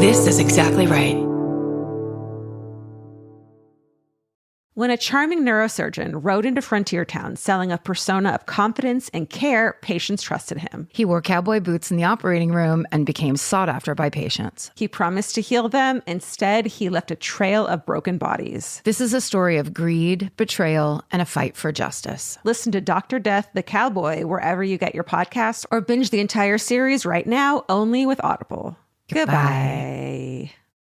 This is exactly right. When a charming neurosurgeon rode into Frontier Town selling a persona of confidence and care, patients trusted him. He wore cowboy boots in the operating room and became sought after by patients. He promised to heal them. Instead, he left a trail of broken bodies. This is a story of greed, betrayal, and a fight for justice. Listen to Dr. Death, the Cowboy, wherever you get your podcasts, or binge the entire series right now, only with Audible. Goodbye.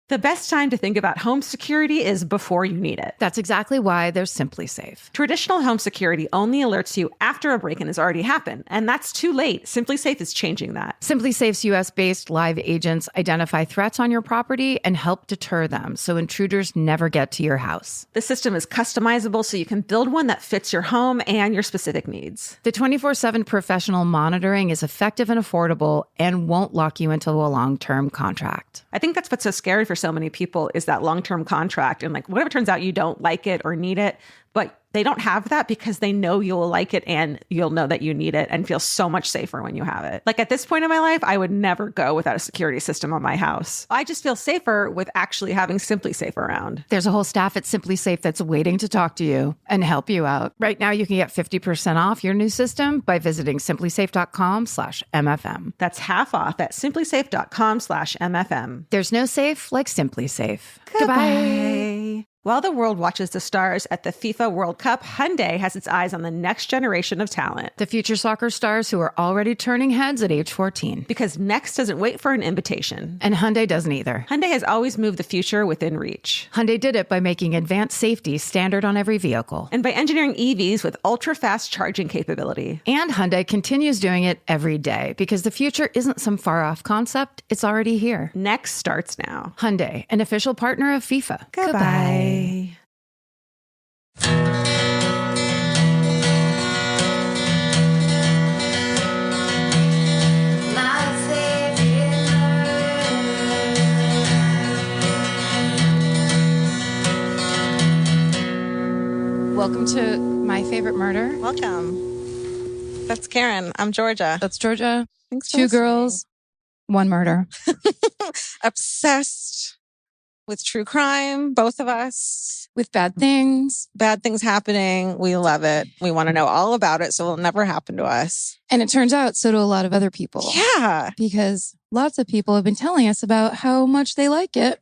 The best time to think about home security is before you need it. That's exactly why there's Simply Safe. Traditional home security only alerts you after a break-in has already happened, and that's too late. Simply Safe is changing that. Simply Safe's US-based live agents identify threats on your property and help deter them so intruders never get to your house. The system is customizable so you can build one that fits your home and your specific needs. The 24/7 professional monitoring is effective and affordable and won't lock you into a long-term contract. I think that's what's so scary for so many people is that long-term contract. And like, what if it turns out you don't like it or need it, but they don't have that because they know you'll like it and you'll know that you need it and feel so much safer when you have it. Like at this point in my life, I would never go without a security system on my house. I just feel safer with actually having Simply Safe around. There's a whole staff at Simply Safe that's waiting to talk to you and help you out. Right now, you can get 50% off your new system by visiting simplysafe.com/MFM. That's half off at simplysafe.com/MFM. There's no safe like Simply Safe. Goodbye. While the world watches the stars at the FIFA World Cup, Hyundai has its eyes on the next generation of talent. The future soccer stars who are already turning heads at age 14. Because next doesn't wait for an invitation. And Hyundai doesn't either. Hyundai has always moved the future within reach. Hyundai did it by making advanced safety standard on every vehicle. And by engineering EVs with ultra-fast charging capability. And Hyundai continues doing it every day because the future isn't some far-off concept. It's already here. Next starts now. Hyundai, an official partner of FIFA. Goodbye. Welcome to My Favorite Murder. Welcome. That's Karen. I'm Georgia. That's Georgia. Thanks for 2 listening. girls, 1 murder. Obsessed with true crime, both of us. With bad things. Bad things happening. We love it. We want to know all about it so it'll never happen to us. And it turns out so do a lot of other people. Yeah. Because lots of people have been telling us about how much they like it.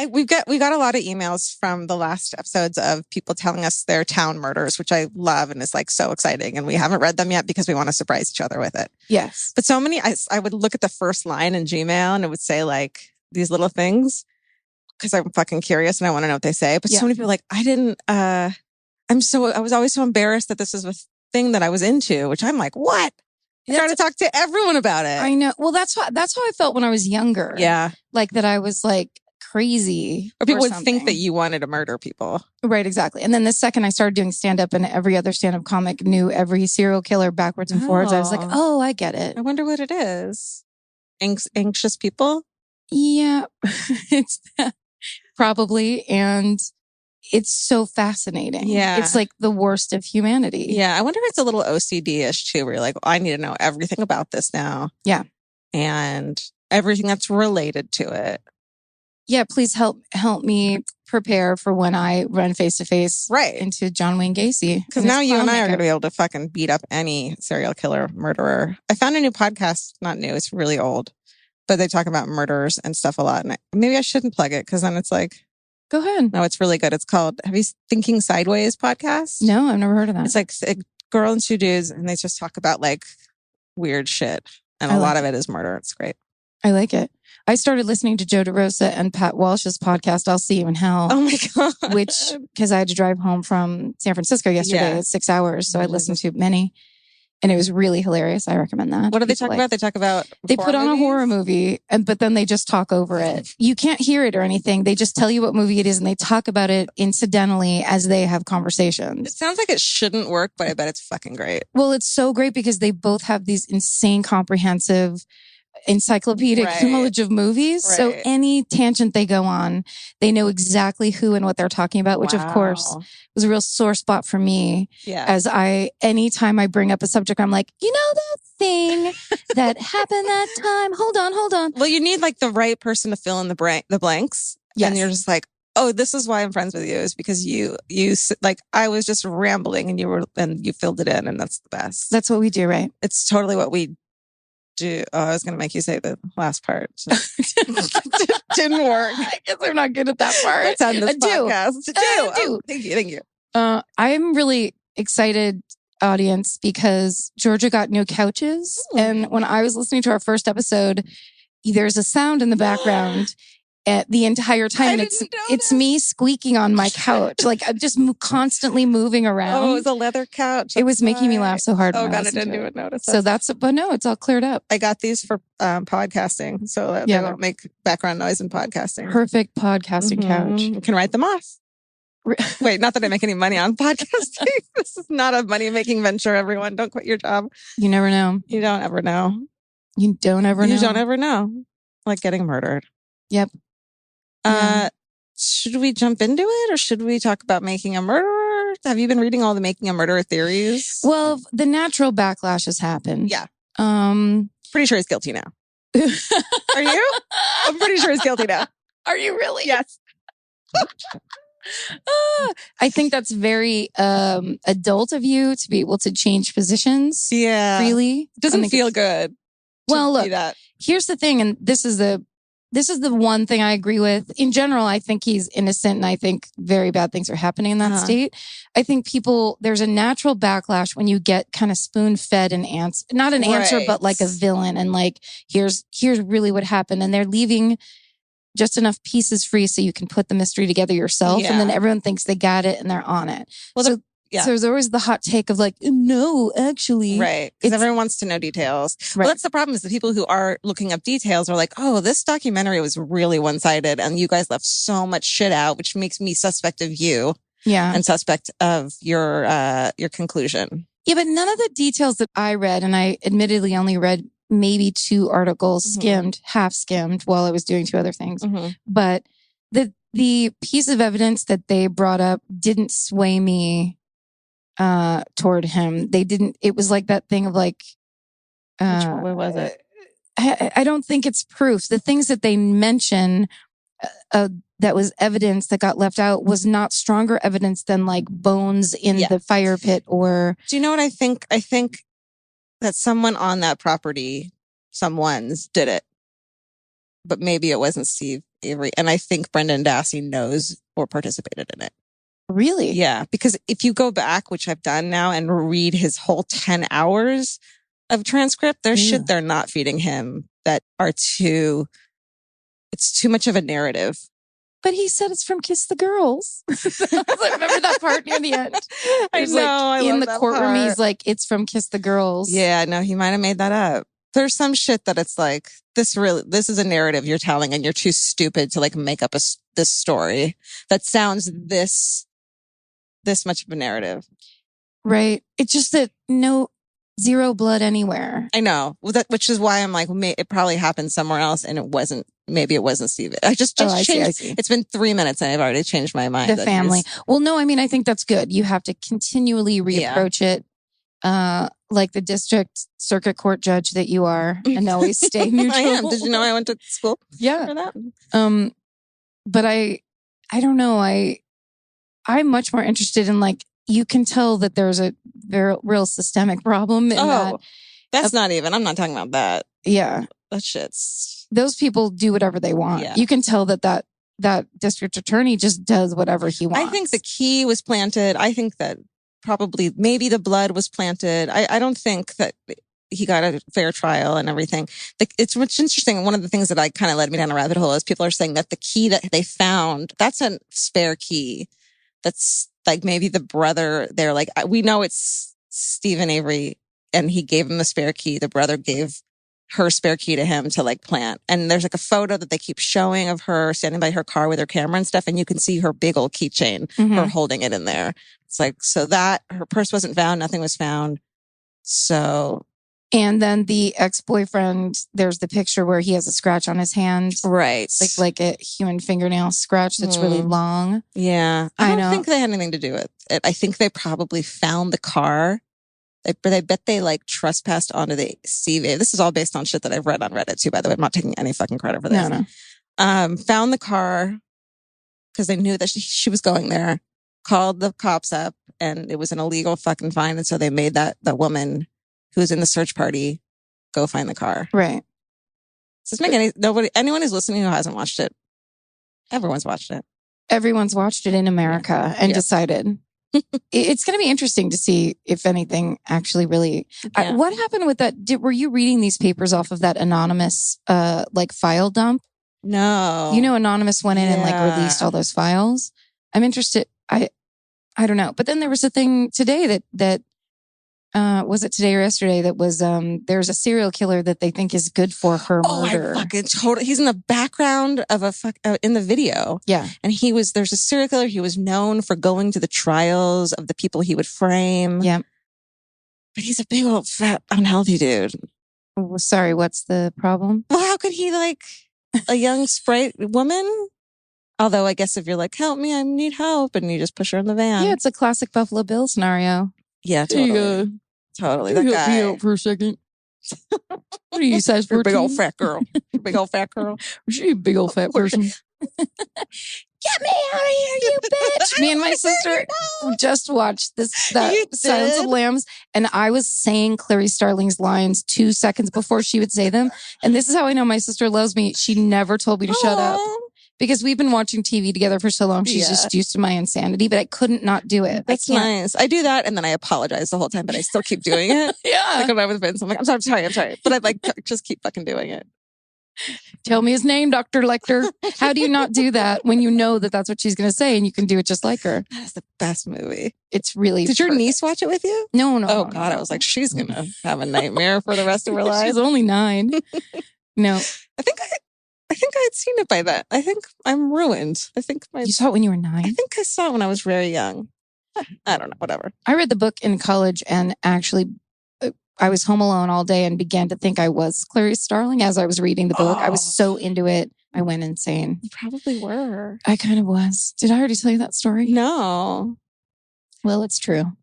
We got a lot of emails from the last episodes of people telling us their town murders, which I love and is like so exciting. And we haven't read them yet because we want to surprise each other with it. Yes. But so many, I would look at the first line in Gmail and it would say like these little things because I'm fucking curious and I want to know what they say. But so many people are like, I was always so embarrassed that this is a thing that I was into, which I'm like, what? I'm trying to talk to everyone about it. I know. Well, that's how I felt when I was younger. Yeah. Like that I was like crazy. Or people would think that you wanted to murder people. Right, exactly. And then the second I started doing stand-up and every other stand-up comic knew every serial killer backwards and forwards, I was like, oh, I get it. I wonder what it is. Anxious people? Yeah, it's that, probably. And it's so fascinating. Yeah. It's like the worst of humanity. Yeah. I wonder if it's a little OCD-ish too, where you're like, I need to know everything about this now. Yeah. And everything that's related to it. Yeah, please help me prepare for when I run face to face into John Wayne Gacy. Because now you and I are going to be able to fucking beat up any serial killer murderer. I found a new podcast, not new, it's really old, but they talk about murders and stuff a lot. And maybe I shouldn't plug it because then it's like, go ahead. No, it's really good. It's called, have you Thinking Sideways podcast? No, I've never heard of that. It's like a girl and 2 dudes and they just talk about like weird shit. And a lot of it is murder. It's great. I like it. I started listening to Joe DeRosa and Pat Walsh's podcast, I'll See You in Hell. Oh my God. Which, because I had to drive home from San Francisco yesterday. It's 6 hours. So I listened to many and it was really hilarious. I recommend that. What do they talk about? They talk about they put on a horror movie, but then they just talk over it. You can't hear it or anything. They just tell you what movie it is and they talk about it incidentally as they have conversations. It sounds like it shouldn't work, but I bet it's fucking great. Well, it's so great because they both have these insane comprehensive encyclopedic Right. knowledge of movies. So Right. any tangent they go on, they know exactly who and what they're talking about, which of course Wow. was a real sore spot for me. Yeah. As anytime I bring up a subject, I'm like, you know, that thing that happened that time. Hold on. Well, you need like the right person to fill in the blanks. Yes. And you're just like, oh, this is why I'm friends with you, is because you like, I was just rambling and you filled it in, and that's the best. That's what we do, right? It's totally what we do. Oh, I was going to make you say the last part. Didn't work. I guess I'm not good at that part. Let's end this Do. podcast. Do. Oh, thank you. I'm really excited, audience, because Georgia got new couches. Ooh. And when I was listening to our first episode, there's a sound in the background at the entire time. And it's me squeaking on my couch. Like I'm just constantly moving around. Oh, it was a leather couch. It was making me laugh so hard. Oh, when God, I listened didn't to it. even notice. So but no, it's all cleared up. I got these for podcasting, so that they don't make background noise in podcasting. Perfect podcasting couch. You can write them off. Wait, not that I make any money on podcasting. This is not a money-making venture, everyone. Don't quit your job. You never know. You don't ever know. You don't ever know. You don't ever know. Like getting murdered. Yep. Should we jump into it, or should we talk about making a murderer? Have you been reading all the making a murderer theories? Well, the natural backlash has happened. Yeah. Pretty sure he's guilty now. Are you? I'm pretty sure he's guilty now. Are you really? Yes. I think that's very adult of you to be able to change positions. Yeah. Really? Doesn't feel good. Well, look, here's the thing, and this is the one thing I agree with. In general, I think he's innocent, and I think very bad things are happening in that state. I think there's a natural backlash when you get kind of spoon-fed an answer, not an answer, but like a villain, and like, here's really what happened. And they're leaving just enough pieces free so you can put the mystery together yourself. Yeah. And then everyone thinks they got it and they're on it. Well, so there's always the hot take of like, no, actually. Right. Because everyone wants to know details. Right. Well, that's the problem, is the people who are looking up details are like, oh, this documentary was really one-sided and you guys left so much shit out, which makes me suspect of you. Yeah. And suspect of your conclusion. Yeah, but none of the details that I read, and I admittedly only read maybe 2 articles, half skimmed while I was doing 2 other things. But the piece of evidence that they brought up didn't sway me toward him. It was like that thing of like, where was it? I don't think it's proof. The things that they mention that was evidence that got left out was not stronger evidence than like bones in the fire pit or. Do you know what I think? I think that someone on that property, someone's did it, but maybe it wasn't Steve Avery. And I think Brendan Dassey knows or participated in it. Really? Yeah. Because if you go back, which I've done now, and read his whole 10 hours of transcript, there's shit they're not feeding him that it's too much of a narrative. But he said it's from Kiss the Girls. I remember that part near the end. I know. I in love the that courtroom, part. he's like, it's from Kiss the Girls. Yeah, no, he might have made that up. There's some shit that it's like, this is a narrative you're telling, and you're too stupid to like make up this story that sounds this much of a narrative. Right. It's just that zero blood anywhere. I know. Well, which is why I'm like, it probably happened somewhere else, and maybe it wasn't Steve. I just changed. I see. It's been 3 minutes and I've already changed my mind. The family. Well, no, I mean, I think that's good. You have to continually reapproach it. Like the district circuit court judge that you are, and always stay neutral. I am. Did you know I went to school for that? But I don't know. I'm much more interested in like, you can tell that there's a very real systemic problem. That's not even. I'm not talking about that. Yeah. That shit's. Those people do whatever they want. Yeah. You can tell that district attorney just does whatever he wants. I think the key was planted. I think that probably maybe the blood was planted. I don't think that he got a fair trial and everything. It's interesting. One of the things that I kind of led me down a rabbit hole is people are saying that the key that they found, that's a spare key. That's like maybe the brother. They're like, we know it's Stephen Avery, and he gave him the spare key. The brother gave her spare key to him to like plant. And there's like a photo that they keep showing of her standing by her car with her camera and stuff. And you can see her big old keychain, her holding it in there. It's like, so that her purse wasn't found. Nothing was found. So And then the ex-boyfriend, there's the picture where he has a scratch on his hand. Right. Like a human fingernail scratch that's really long. Yeah. I don't think they had anything to do with it. I think they probably found the car. I bet they like trespassed onto the CV. This is all based on shit that I've read on Reddit too, by the way. I'm not taking any fucking credit for this. No. Found the car because they knew that she was going there, called the cops up, and it was an illegal fucking fine. And so they made that woman who was in the search party go find the car. Right. Does this make anyone who's listening who hasn't watched it? Everyone's watched it. Everyone's watched it in America and decided. It's going to be interesting to see if anything actually really. What happened with that? Were you reading these papers off of that anonymous like file dump? No. Anonymous went in and like released all those files. I'm interested. I don't know. But then there was a thing today that was it today or yesterday that was there's a serial killer that they think is good for her murder. I fucking totally. He's in the background of in the video. Yeah. And there's a serial killer. He was known for going to the trials of the people he would frame. Yeah. But he's a big old fat unhealthy dude. Oh, sorry, what's the problem? Well, how could he like a young sprite woman? Although I guess if you're like, help me, I need help, and you just push her in the van. Yeah, it's a classic Buffalo Bill scenario. Yeah, totally. Totally. That guy. Me out for a second. What are you, size 14? Big old fat girl. Big old fat girl. She a big old fat person. Get me out of here, you bitch. Me and my sister just watched that Silence of the Lambs, and I was saying Clarice Starling's lines 2 seconds before she would say them. And this is how I know my sister loves me. She never told me to shut up. Because we've been watching TV together for so long. She's just used to my insanity, but I couldn't not do it. That's nice. I do that and then I apologize the whole time, but I still keep doing it. Yeah. Like when I was Vince, I'm like, I'm sorry. But I like just keep fucking doing it. Tell me his name, Dr. Lecter. How do you not do that when you know that that's what she's going to say and you can do it just like her? That is the best movie. It's really. Did your niece watch it with you? No. Oh, God. I was like, she's going to have a nightmare for the rest of her life. She's only 9. No. I think I had seen it by then. I think I'm ruined. You saw it when you were 9? I think I saw it when I was very young. I don't know, whatever. I read the book in college and actually I was home alone all day and began to think I was Clarice Starling as I was reading the book. I was so into it. I went insane. You probably were. I kind of was. Did I already tell you that story? No. Well, it's true.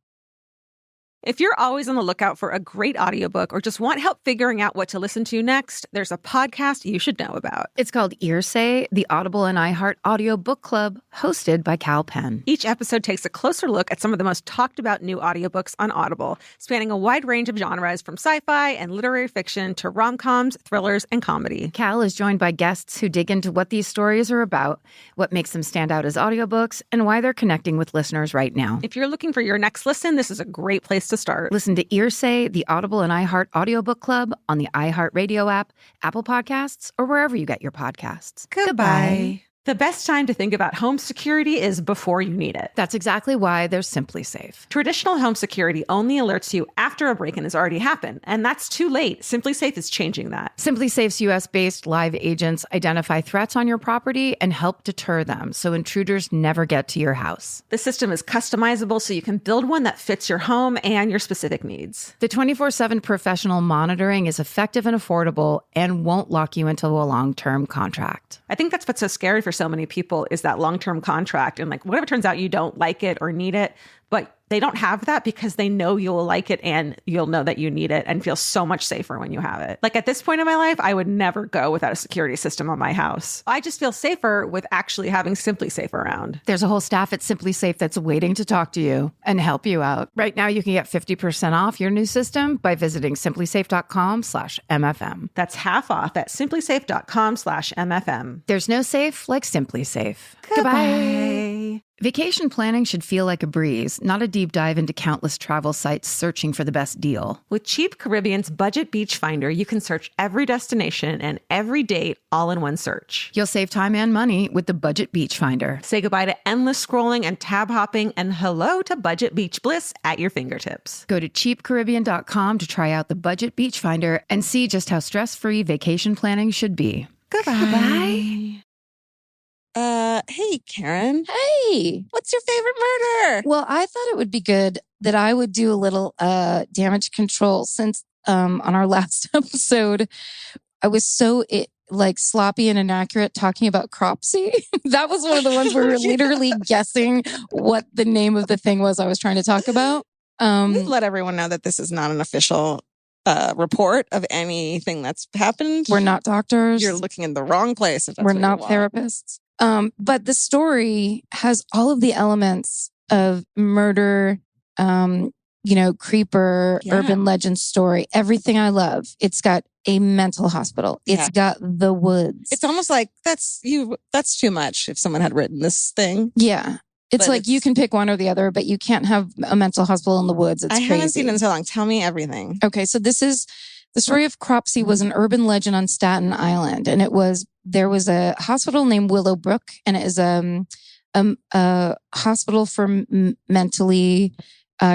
If you're always on the lookout for a great audiobook or just want help figuring out what to listen to next, there's a podcast you should know about. It's called Earsay, the Audible and iHeart Audio Book Club, hosted by Cal Penn. Each episode takes a closer look at some of the most talked about new audiobooks on Audible, spanning a wide range of genres from sci-fi and literary fiction to rom-coms, thrillers, and comedy. Cal is joined by guests who dig into what these stories are about, what makes them stand out as audiobooks, and why they're connecting with listeners right now. If you're looking for your next listen, this is a great place to start. Listen to Earsay, the Audible and iHeart Audiobook Club on the iHeartRadio app, Apple Podcasts, or wherever you get your podcasts. Goodbye. The best time to think about home security is before you need it. That's exactly why there's Simply Safe. Traditional home security only alerts you after a break-in has already happened, and that's too late. Simply Safe is changing that. Simply Safe's U.S.-based live agents identify threats on your property and help deter them so intruders never get to your house. The system is customizable so you can build one that fits your home and your specific needs. The 24/7 professional monitoring is effective and affordable and won't lock you into a long-term contract. I think that's what's so scary for so many people is that long-term contract. And like, what if it turns out you don't like it or need it, but they don't have that because they know you'll like it and you'll know that you need it and feel so much safer when you have it. Like at this point in my life, I would never go without a security system on my house. I just feel safer with actually having Simply Safe around. There's a whole staff at Simply Safe that's waiting to talk to you and help you out. Right now, you can get 50% off your new system by visiting simplysafe.com/MFM. That's half off at simplysafe.com/MFM. There's no safe like Simply Safe. Goodbye. Vacation planning should feel like a breeze, not a deep dive into countless travel sites searching for the best deal. With Cheap Caribbean's Budget Beach Finder, you can search every destination and every date all in one search. You'll save time and money with the Budget Beach Finder. Say goodbye to endless scrolling and tab hopping and hello to Budget Beach Bliss at your fingertips. Go to cheapcaribbean.com to try out the Budget Beach Finder and see just how stress-free vacation planning should be. Goodbye. Hey, Karen. Hey. What's your favorite murder? Well, I thought it would be good that I would do a little damage control since on our last episode, I was so sloppy and inaccurate talking about Cropsey. That was one of the ones where we were literally guessing what the name of the thing was I was trying to talk about. Let everyone know that this is not an official report of anything that's happened. We're not doctors. You're looking in the wrong place. If that's We're what not you want. therapists. But the story has all of the elements of murder, creeper, urban legend story, everything I love. It's got a mental hospital. It's got the woods. It's almost like that's too much if someone had written this thing. Yeah. It's like you can pick one or the other, but you can't have a mental hospital in the woods. It's crazy. Haven't seen it in so long. Tell me everything. Okay, so this is the story of Cropsey. Was an urban legend on Staten Island, and there was a hospital named Willowbrook, and it is a hospital for mentally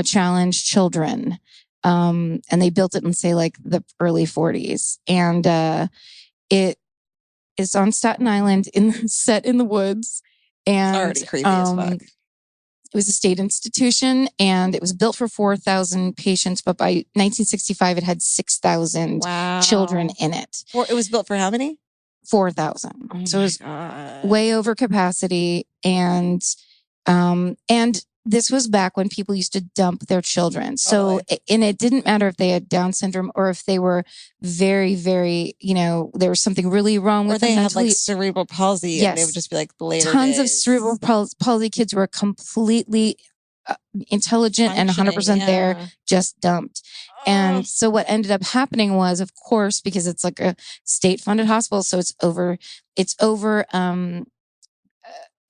challenged children, and they built it in say like the early 40s, and it is on Staten Island set in the woods. And already creepy as fuck. It was a state institution and it was built for 4,000 patients, but by 1965 it had 6,000 children in it. It was built for how many? 4,000. So it was way over capacity, and this was back when people used to dump their children. So, and it didn't matter if they had Down syndrome or if they were very, very, there was something really wrong with them. Or they had like cerebral palsy. Yes. And they would just be like later Tons days. of cerebral palsy kids were completely intelligent and 100% there, just dumped. And so what ended up happening was, of course, because it's like a state funded hospital, so it's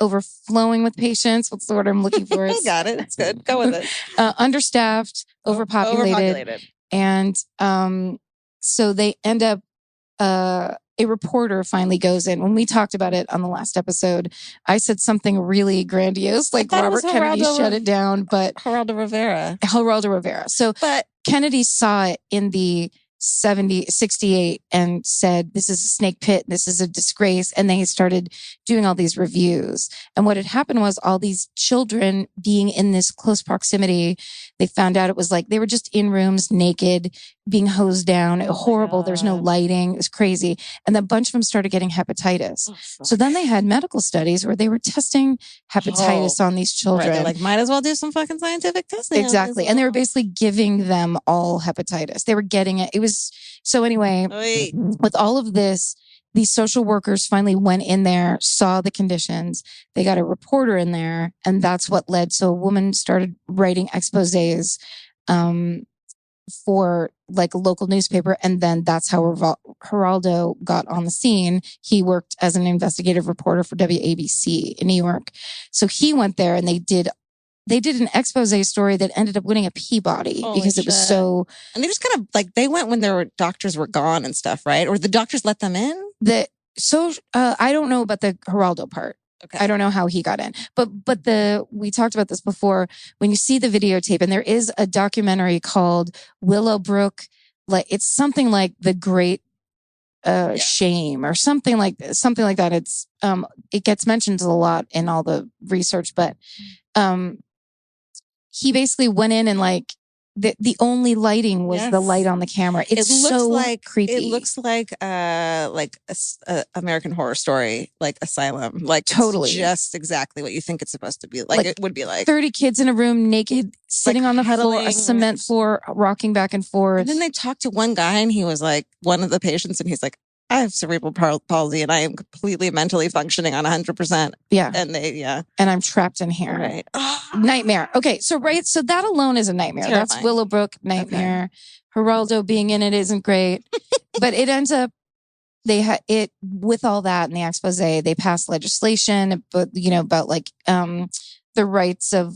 overflowing with patients. What's the word I'm looking for? Got it. It's good. Go with it. Understaffed, overpopulated. And so they end up, a reporter finally goes in. When we talked about it on the last episode, I said something really grandiose, like Robert Kennedy shut it down, but Geraldo Rivera. So but Kennedy saw it in the 68 and said, this is a snake pit. This is a disgrace. And they started doing all these reviews. And what had happened was all these children being in this close proximity, they found out it was like they were just in rooms naked, being hosed down. Horrible. There's no lighting. It was crazy. And a bunch of them started getting hepatitis. So then they had medical studies where they were testing hepatitis on these children. Right, they're like, might as well do some fucking scientific testing. Exactly. And they were basically giving them all hepatitis. They were getting it. It was so anyway, with all of this, these social workers finally went in there, saw the conditions. They got a reporter in there, and that's what led. So a woman started writing exposés for like a local newspaper, and then that's how Geraldo got on the scene. He worked as an investigative reporter for WABC in New York. So he went there, and they did an expose story that ended up winning a Peabody because it was so. And they just kind of like they went when doctors were gone and stuff, right? Or the doctors let them in. I don't know about the Geraldo part. Okay. I don't know how he got in, but we talked about this before. When you see the videotape, and there is a documentary called Willowbrook, like it's something like The Great Shame or something like that. It's it gets mentioned a lot in all the research, but he basically went in and like the only lighting was the light on the camera. It looks so like creepy. It looks like American Horror Story, like Asylum, like totally just exactly what you think it's supposed to be. Like it would be like 30 kids in a room, naked, sitting on the floor, a cement floor, rocking back and forth. And then they talked to one guy, and he was like one of the patients, and he's like, I have cerebral palsy and I am completely mentally functioning on 100%. Yeah. And and I'm trapped in here. Right. Nightmare. Okay. So that alone is a nightmare. Terrifying. That's Willowbrook nightmare. Okay. Geraldo being in it isn't great, but it ends up, with all that in the expose, they passed legislation, but about like, the rights of,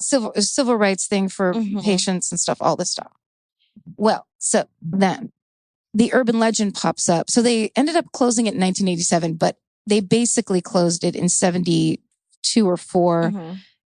civil rights thing for patients and stuff, all this stuff. Well, so then the urban legend pops up. So they ended up closing it in 1987, but they basically closed it in 72 or 4.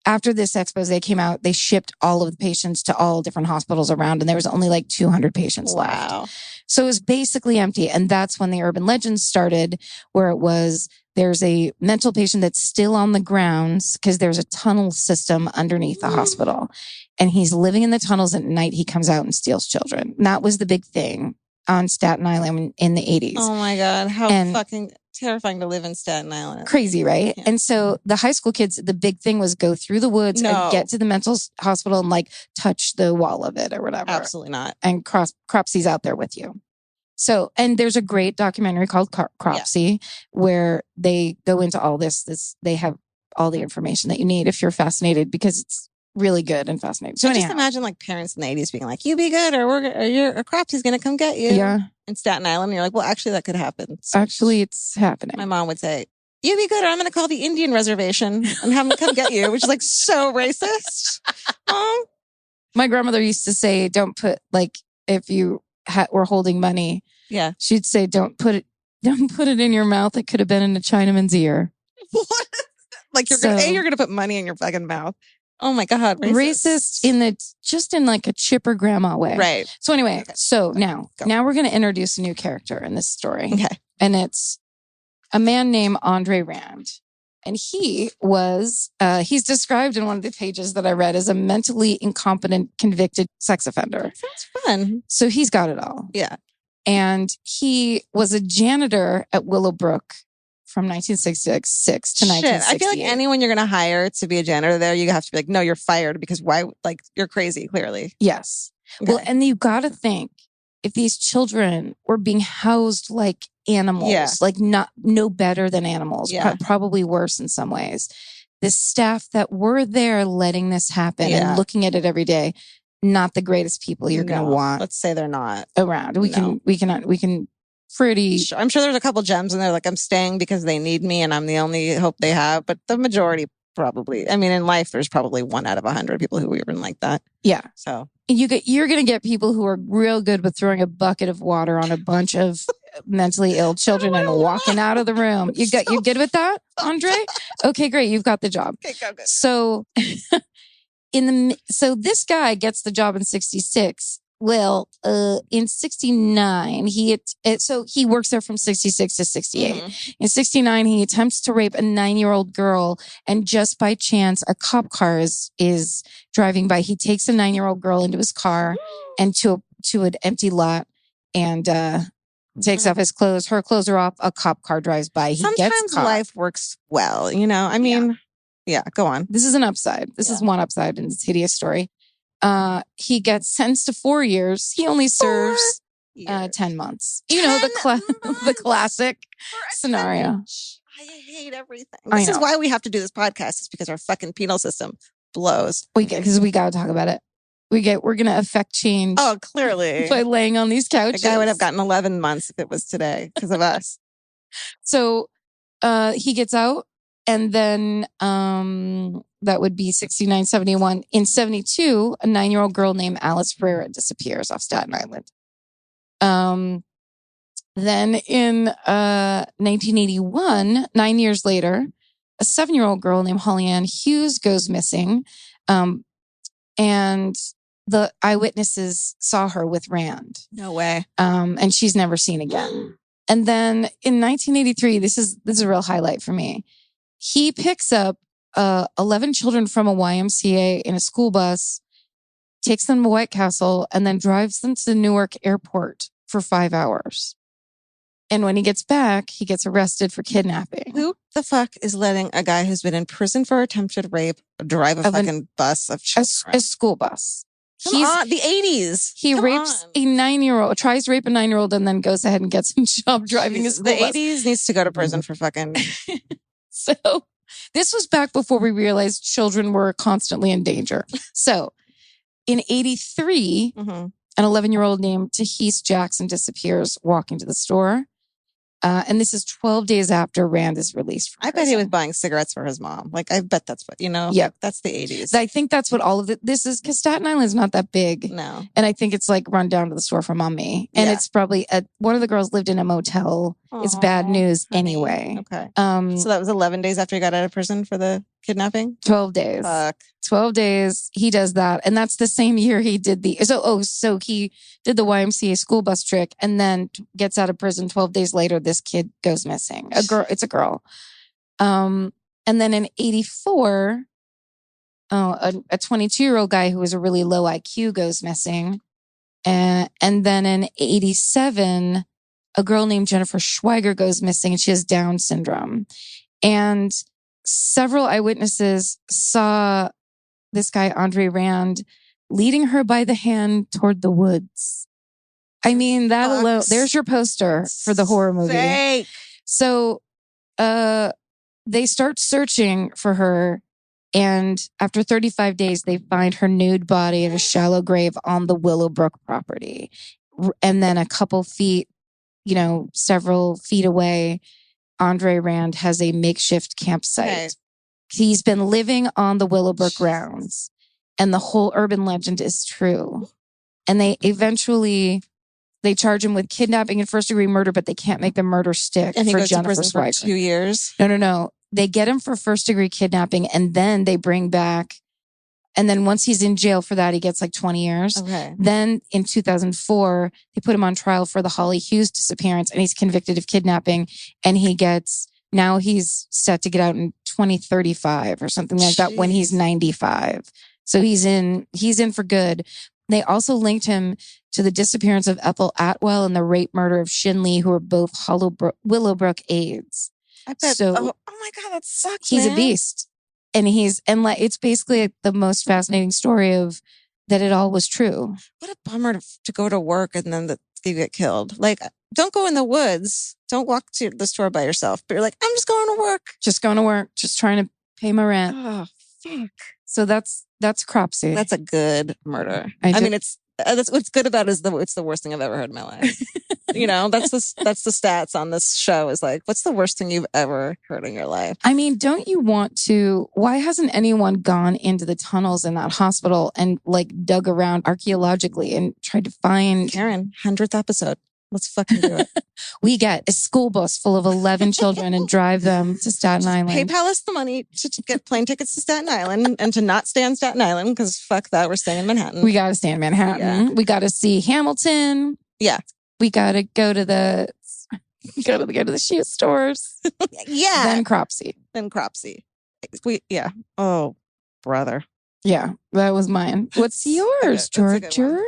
After this expose came out, they shipped all of the patients to all different hospitals around, and there was only like 200 patients left. So it was basically empty. And that's when the urban legends started, where it was, there's a mental patient that's still on the grounds because there's a tunnel system underneath the hospital. and he's living in the tunnels at night. He comes out and steals children. And that was the big thing on Staten Island in the 80s. Oh my God. How fucking terrifying to live in Staten Island. Crazy, right? Yeah. And so the high school kids, the big thing was go through the woods and get to the mental hospital and like touch the wall of it or whatever. Absolutely not. And Cropsey's out there with you. So, and there's a great documentary called Cropsey where they go into all this. They have all the information that you need if you're fascinated, because it's really good and fascinating. So just imagine like parents in the 80s being like, you be good or Cropsey's going to come get you. Yeah. In Staten Island. And you're like, well, actually that could happen. So actually, it's happening. My mom would say, you be good or I'm going to call the Indian reservation and have them come get you, which is like so racist. My grandmother used to say, don't put like, if you were holding money, she'd say, don't put it in your mouth. It could have been in a Chinaman's ear. What? Like you're gonna put money in your fucking mouth. Oh my God. Racist in like a chipper grandma way. Right. So anyway, now we're going to introduce a new character in this story. Okay. And it's a man named Andre Rand. And he was, he's described in one of the pages that I read as a mentally incompetent convicted sex offender. That sounds fun. So he's got it all. Yeah. And he was a janitor at Willowbrook from 1966 to 1968. I feel like anyone you're going to hire to be a janitor there, you have to be like, no, you're fired because why? Like, you're crazy, clearly. Yes. Okay. Well, and you got to think if these children were being housed like animals, like no better than animals, probably worse in some ways. The staff that were there letting this happen and looking at it every day, not the greatest people you're going to want. Let's say they're not around. We can pretty. I'm sure there's a couple gems in there. Like I'm staying because they need me and I'm the only hope they have. But the majority probably, I mean, in life, there's probably 1 out of 100 people who are even like that. Yeah. So you're going to get people who are real good with throwing a bucket of water on a bunch of mentally ill children and walking out of the room. You good with that, Andre? Okay, great. You've got the job. Okay, go. So so this guy gets the job in 66. Well, in 69, he works there from 66 to 68. Mm-hmm. In 69, he attempts to rape a 9-year-old girl, and just by chance, a cop car is driving by. He takes a 9-year-old girl into his car and to an empty lot and takes off his clothes. Her clothes are off. A cop car drives by. Sometimes life works well, you know? I mean, yeah, go on. This is an upside. This is one upside in this hideous story. He gets sentenced to 4 years. He only serves 10 months. You know, the classic scenario. I hate everything. This is why we have to do this podcast. It's because our fucking penal system blows. Because we got to talk about it. We're going to affect change. Oh, clearly. By laying on these couches. The guy would have gotten 11 months if it was today because of us. So, he gets out. And then that would be 69, 71. In 72, a 9-year-old girl named Alice Pereira disappears off Staten Island. Then in 1981, 9 years later, a 7-year-old girl named Holly Ann Hughes goes missing. And the eyewitnesses saw her with Rand. No way. And she's never seen again. And then in 1983, this is a real highlight for me. He picks up 11 children from a YMCA in a school bus, takes them to White Castle, and then drives them to the Newark airport for 5 hours. And when he gets back, he gets arrested for kidnapping. Who the fuck is letting a guy who's been in prison for attempted rape drive a fucking bus of children? A school bus. Come on, the 80s. He rapes a 9-year-old, tries to rape a 9-year-old, and then goes ahead and gets a job driving a school bus. The 80s needs to go to prison for fucking... So this was back before we realized children were constantly in danger. So in 83, an 11-year-old named Tahese Jackson disappears walking to the store. And this is 12 days after Rand is released from prison. I bet he was buying cigarettes for his mom. Like, I bet that's what, yeah, that's the 80s. I think that's what all of this is, because Staten Island is not that big. No. And I think it's like run down to the store for mommy. And it's probably one of the girls lived in a motel. Aww, it's bad news anyway. Okay. So that was 11 days after he got out of prison for the kidnapping? 12 days. Fuck. 12 days. He does that. And that's the same year he did so he did the YMCA school bus trick and then gets out of prison. 12 days later, this kid goes missing. It's a girl. And then in 84, a 22-year-old guy who was a really low IQ goes missing. And then in 87, a girl named Jennifer Schweiger goes missing and she has Down syndrome. And several eyewitnesses saw this guy, Andre Rand, leading her by the hand toward the woods. I mean, that alone, there's your poster for the horror movie. Fake. So they start searching for her. And after 35 days, they find her nude body in a shallow grave on the Willowbrook property. And then a couple feet, several feet away, Andre Rand has a makeshift campsite. Okay. He's been living on the Willowbrook grounds, and the whole urban legend is true. And they charge him with kidnapping and first-degree murder, but they can't make the murder stick. And he for goes Jennifer to prison for 2 years. No. They get him for first-degree kidnapping, and then they bring back. And then once he's in jail for that, he gets like 20 years. Okay. Then in 2004, they put him on trial for the Holly Hughes disappearance, and he's convicted of kidnapping. And now he's set to get out in 2035 or something like that when he's 95. So he's in for good. They also linked him to the disappearance of Ethel Atwell and the rape murder of Shin Lee, who are both Willowbrook aides. I bet. So, oh my God, that sucks. He's a beast. And it's basically the most fascinating story of that it all was true. What a bummer to go to work and then you get killed. Like, don't go in the woods. Don't walk to the store by yourself. But you're like, I'm just going to work. Just going to work. Just trying to pay my rent. Oh, fuck. So that's Cropsey. That's a good murder. I mean, it's what's good about it is it's the worst thing I've ever heard in my life. That's the stats on this show is like, what's the worst thing you've ever heard in your life? I mean, don't you want to? Why hasn't anyone gone into the tunnels in that hospital and like dug around archaeologically and tried to find Karen? 100th episode. Let's fucking do it. We get a school bus full of 11 children and drive them to Staten Island. PayPal us the money to get plane tickets to Staten Island and to not stay on Staten Island because fuck that, we're staying in Manhattan. We got to stay in Manhattan. Yeah. We got to see Hamilton. Yeah. We got to go to the shoe stores. Yeah. Then Cropsey. Oh, brother. Yeah, that was mine. What's yours, Georgia?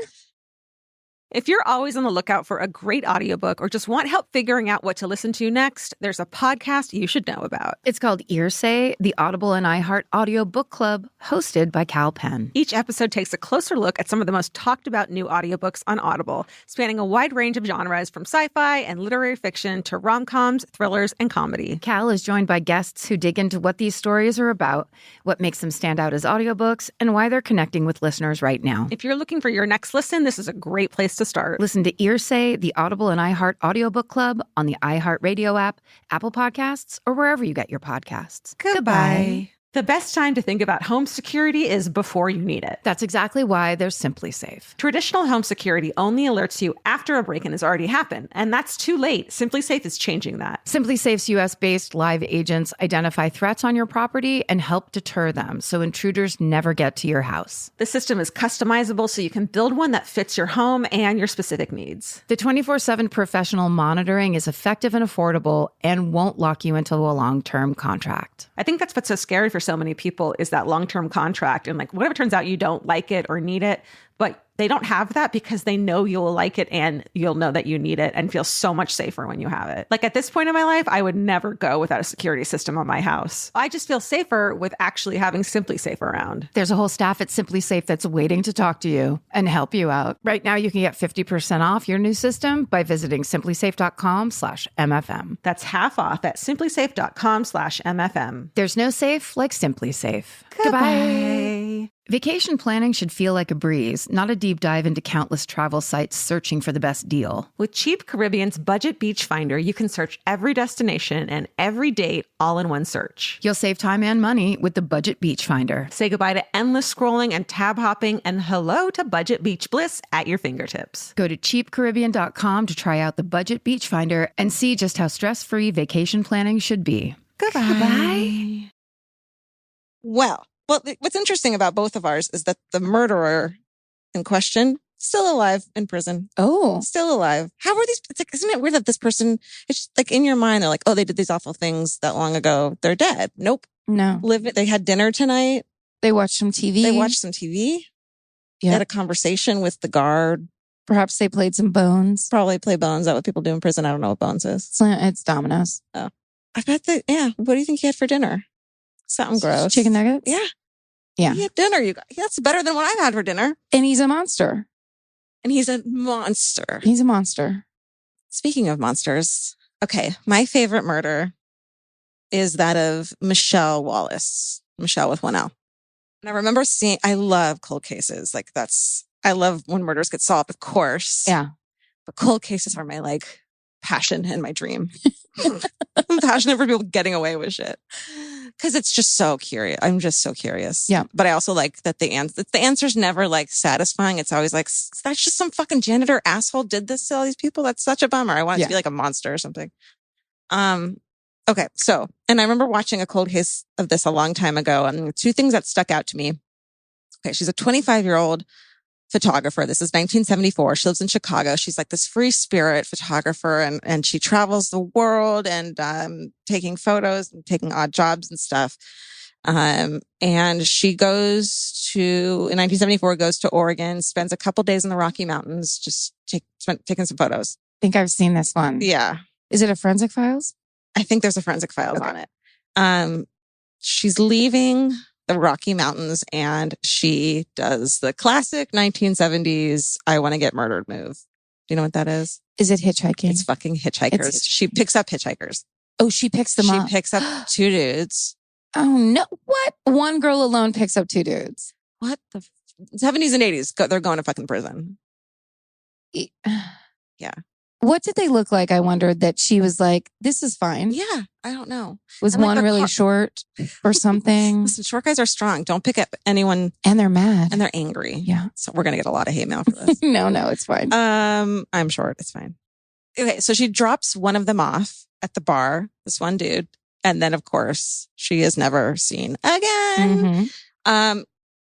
If you're always on the lookout for a great audiobook or just want help figuring out what to listen to next, there's a podcast you should know about. It's called Earsay, the Audible and iHeart Audio Book Club, hosted by Cal Penn. Each episode takes a closer look at some of the most talked about new audiobooks on Audible, spanning a wide range of genres from sci-fi and literary fiction to rom-coms, thrillers, and comedy. Cal is joined by guests who dig into what these stories are about, what makes them stand out as audiobooks, and why they're connecting with listeners right now. If you're looking for your next listen, this is a great place to start. Listen to Earsay, the Audible and iHeart Audiobook Club on the iHeartRadio app, Apple Podcasts, or wherever you get your podcasts. Goodbye. The best time to think about home security is before you need it. That's exactly why there's Simply Safe. Traditional home security only alerts you after a break-in has already happened, and that's too late. Simply Safe is changing that. Simply Safe's U.S.-based live agents identify threats on your property and help deter them so intruders never get to your house. The system is customizable so you can build one that fits your home and your specific needs. The 24/7 professional monitoring is effective and affordable and won't lock you into a long-term contract. I think that's what's so scary for so many people is that long-term contract. And like, whatever turns out you don't like it or need it, but they don't have that because they know you'll like it and you'll know that you need it and feel so much safer when you have it. Like at this point in my life, I would never go without a security system on my house. I just feel safer with actually having Simply Safe around. There's a whole staff at Simply Safe that's waiting to talk to you and help you out. Right now, you can get 50% off your new system by visiting simplysafe.com/MFM. That's half off at simplysafe.com/MFM. There's no safe like Simply Safe. Goodbye. Vacation planning should feel like a breeze, not a deep dive into countless travel sites searching for the best deal. With Cheap Caribbean's Budget Beach Finder, you can search every destination and every date all in one search. You'll save time and money with the Budget Beach Finder. Say goodbye to endless scrolling and tab hopping and hello to Budget Beach Bliss at your fingertips. Go to cheapcaribbean.com to try out the Budget Beach Finder and see just how stress-free vacation planning should be. Goodbye. Well, what's interesting about both of ours is that the murderer in question still alive in prison. Oh, still alive. How are these? It's like, isn't it weird that this person? It's just like in your mind, they're like, oh, they did these awful things that long ago. They're dead. Nope. No. They had dinner tonight. They watched some TV. They watched some TV. Yeah. Had a conversation with the guard. Perhaps they played some Bones. Probably play Bones. Is that what people do in prison? I don't know what Bones is. It's Domino's. Oh. I bet that, yeah. What do you think he had for dinner? Something gross. Chicken nuggets? Yeah. Yeah. He had dinner. You guys. That's better than what I've had for dinner. And he's a monster. And he's a monster. He's a monster. Speaking of monsters, okay, my favorite murder is that of Michele Wallace. Michelle with one L. And I remember I love cold cases. Like I love when murders get solved, of course. Yeah. But cold cases are my like passion and my dream. I'm passionate for people getting away with shit. Because it's just so curious. I'm just so curious. Yeah. But I also like that the answer's never like satisfying. It's always like, that's just some fucking janitor asshole did this to all these people. That's such a bummer. I want it to be like a monster or something. Okay. So, and I remember watching a cold case of this a long time ago. And two things that stuck out to me. Okay. She's a 25-year-old photographer. This is 1974. She lives in Chicago. She's like this free spirit photographer and she travels the world and taking photos and taking odd jobs and stuff. And she goes in 1974, goes to Oregon, spends a couple days in the Rocky Mountains, just taking some photos. I think I've seen this one. Yeah. Is it a Forensic Files? I think there's a Forensic Files on it. She's leaving the Rocky Mountains and she does the classic 1970s I want to get murdered move. Do you know what that is? Is it hitchhiking? It's fucking hitchhikers. She picks up hitchhikers. Oh, she picks them up. She picks up two dudes. Oh no. What? One girl alone picks up two dudes. What the 70s and 80s? They're going to fucking prison. Yeah. What did they look like? I wondered that she was like, this is fine. Yeah. I don't know. Was and one like really short or something? Listen, short guys are strong. Don't pick up anyone. And they're mad. And they're angry. Yeah. So we're going to get a lot of hate mail for this. No, it's fine. I'm short. It's fine. Okay. So she drops one of them off at the bar, this one dude. And then of course she is never seen again. Mm-hmm.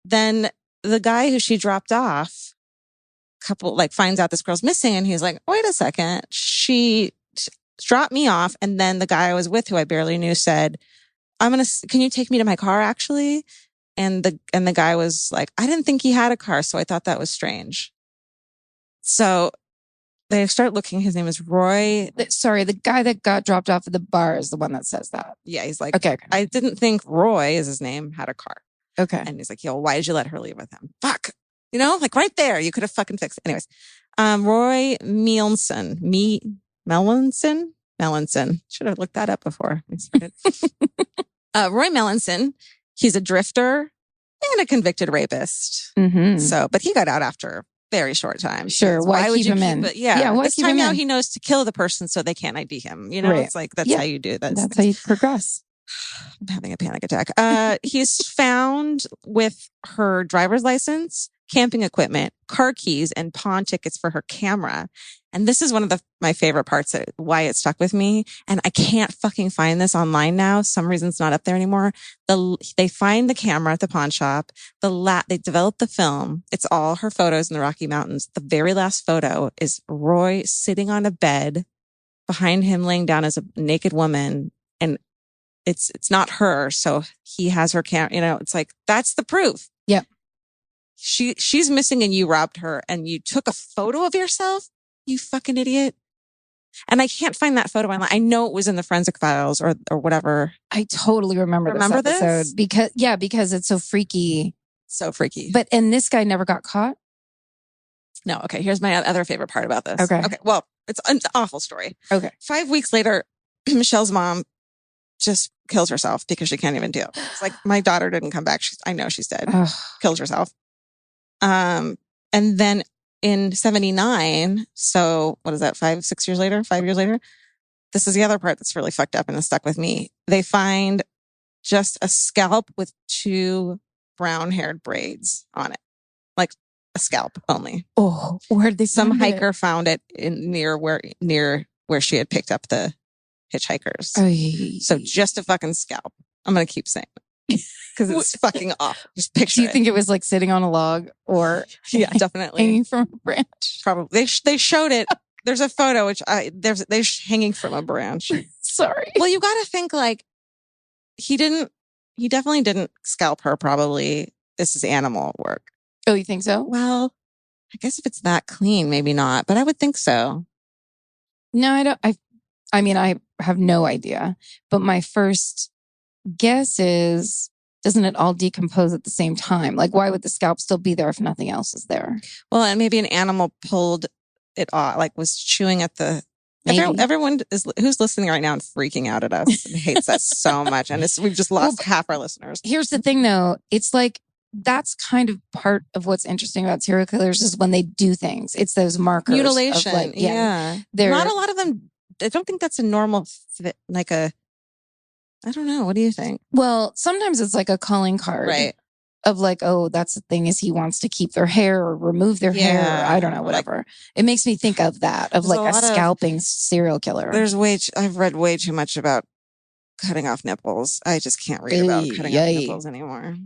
Then the guy who she dropped off finds out this girl's missing and he's like, wait a second. She dropped me off. And then the guy I was with, who I barely knew, said, can you take me to my car actually? And the guy was like, I didn't think he had a car. So I thought that was strange. So they start looking. His name is Roy. Sorry, the guy that got dropped off at the bar is the one that says that. Yeah. He's like, okay. I didn't think Roy is his name had a car. Okay. And he's like, yo, why did you let her leave with him? Fuck. You know, like right there, you could have fucking fixed it. Anyways, Roy Melanson. Should have looked that up before I started. Roy Melanson. He's a drifter and a convicted rapist. Mm-hmm. So, but he got out after a very short time. Sure. Why would you keep him in? Yeah. Why this keep time him now in? he knows to kill the person so they can't ID him. You know, right. It's like, that's how you do that. That's how you progress. I'm having a panic attack. He's found with her driver's license, camping equipment, car keys, and pawn tickets for her camera. And this is one of my favorite parts of why it stuck with me. And I can't fucking find this online now. Some reason it's not up there anymore. They find the camera at the pawn shop. They develop the film. It's all her photos in the Rocky Mountains. The very last photo is Roy sitting on a bed. Behind him laying down as a naked woman. And it's not her. So he has her camera. You know, it's like, that's the proof. Yep. She's missing and you robbed her and you took a photo of yourself, you fucking idiot. And I can't find that photo online. I know it was in the Forensic Files or whatever. I totally remember this episode because it's so freaky. So freaky. And this guy never got caught? No. Okay. Here's my other favorite part about this. Okay. Well, it's an awful story. Okay. 5 weeks later, Michelle's mom just kills herself because she can't even deal. It's like, my daughter didn't come back. I know she's dead. Ugh. Kills herself. And then in 79, so what is that? 5 years later, this is the other part that's really fucked up and has stuck with me. They find just a scalp with 2 brown-haired braids on it. Like a scalp only. Oh, where'd they Some find hiker found it near where she had picked up the hitchhikers. Oh, so just a fucking scalp. I'm going to keep saying it because it's fucking awful. Just picture Do you think it was like sitting on a log or yeah, definitely hanging from a branch? Probably. They showed it. There's a photo which they're hanging from a branch. Sorry. Well, you got to think like he didn't he definitely didn't scalp her. Probably this is animal work. Oh, you think so? Well, I guess if it's that clean, maybe not, but I would think so. No, I don't. I mean, I have no idea, but my first guess is, doesn't it all decompose at the same time? Like, why would the scalp still be there if nothing else is there? Well, and maybe an animal pulled it off, like was chewing at the. Everyone who's listening right now and freaking out at us and hates us so much, and we've just lost half our listeners. Here's the thing, though. It's like that's kind of part of what's interesting about serial killers is when they do things. It's those markers. Mutilation. Of like, yeah. Not a lot of them. I don't think that's a normal fit, like a. I don't know. What do you think? Well, sometimes it's like a calling card. Right. Of like, oh, that's the thing is he wants to keep their hair or remove their hair. Or I don't know, whatever. Like, it makes me think of that, of like a scalping serial killer. I've read way too much about cutting off nipples. I just can't read about cutting off nipples anymore.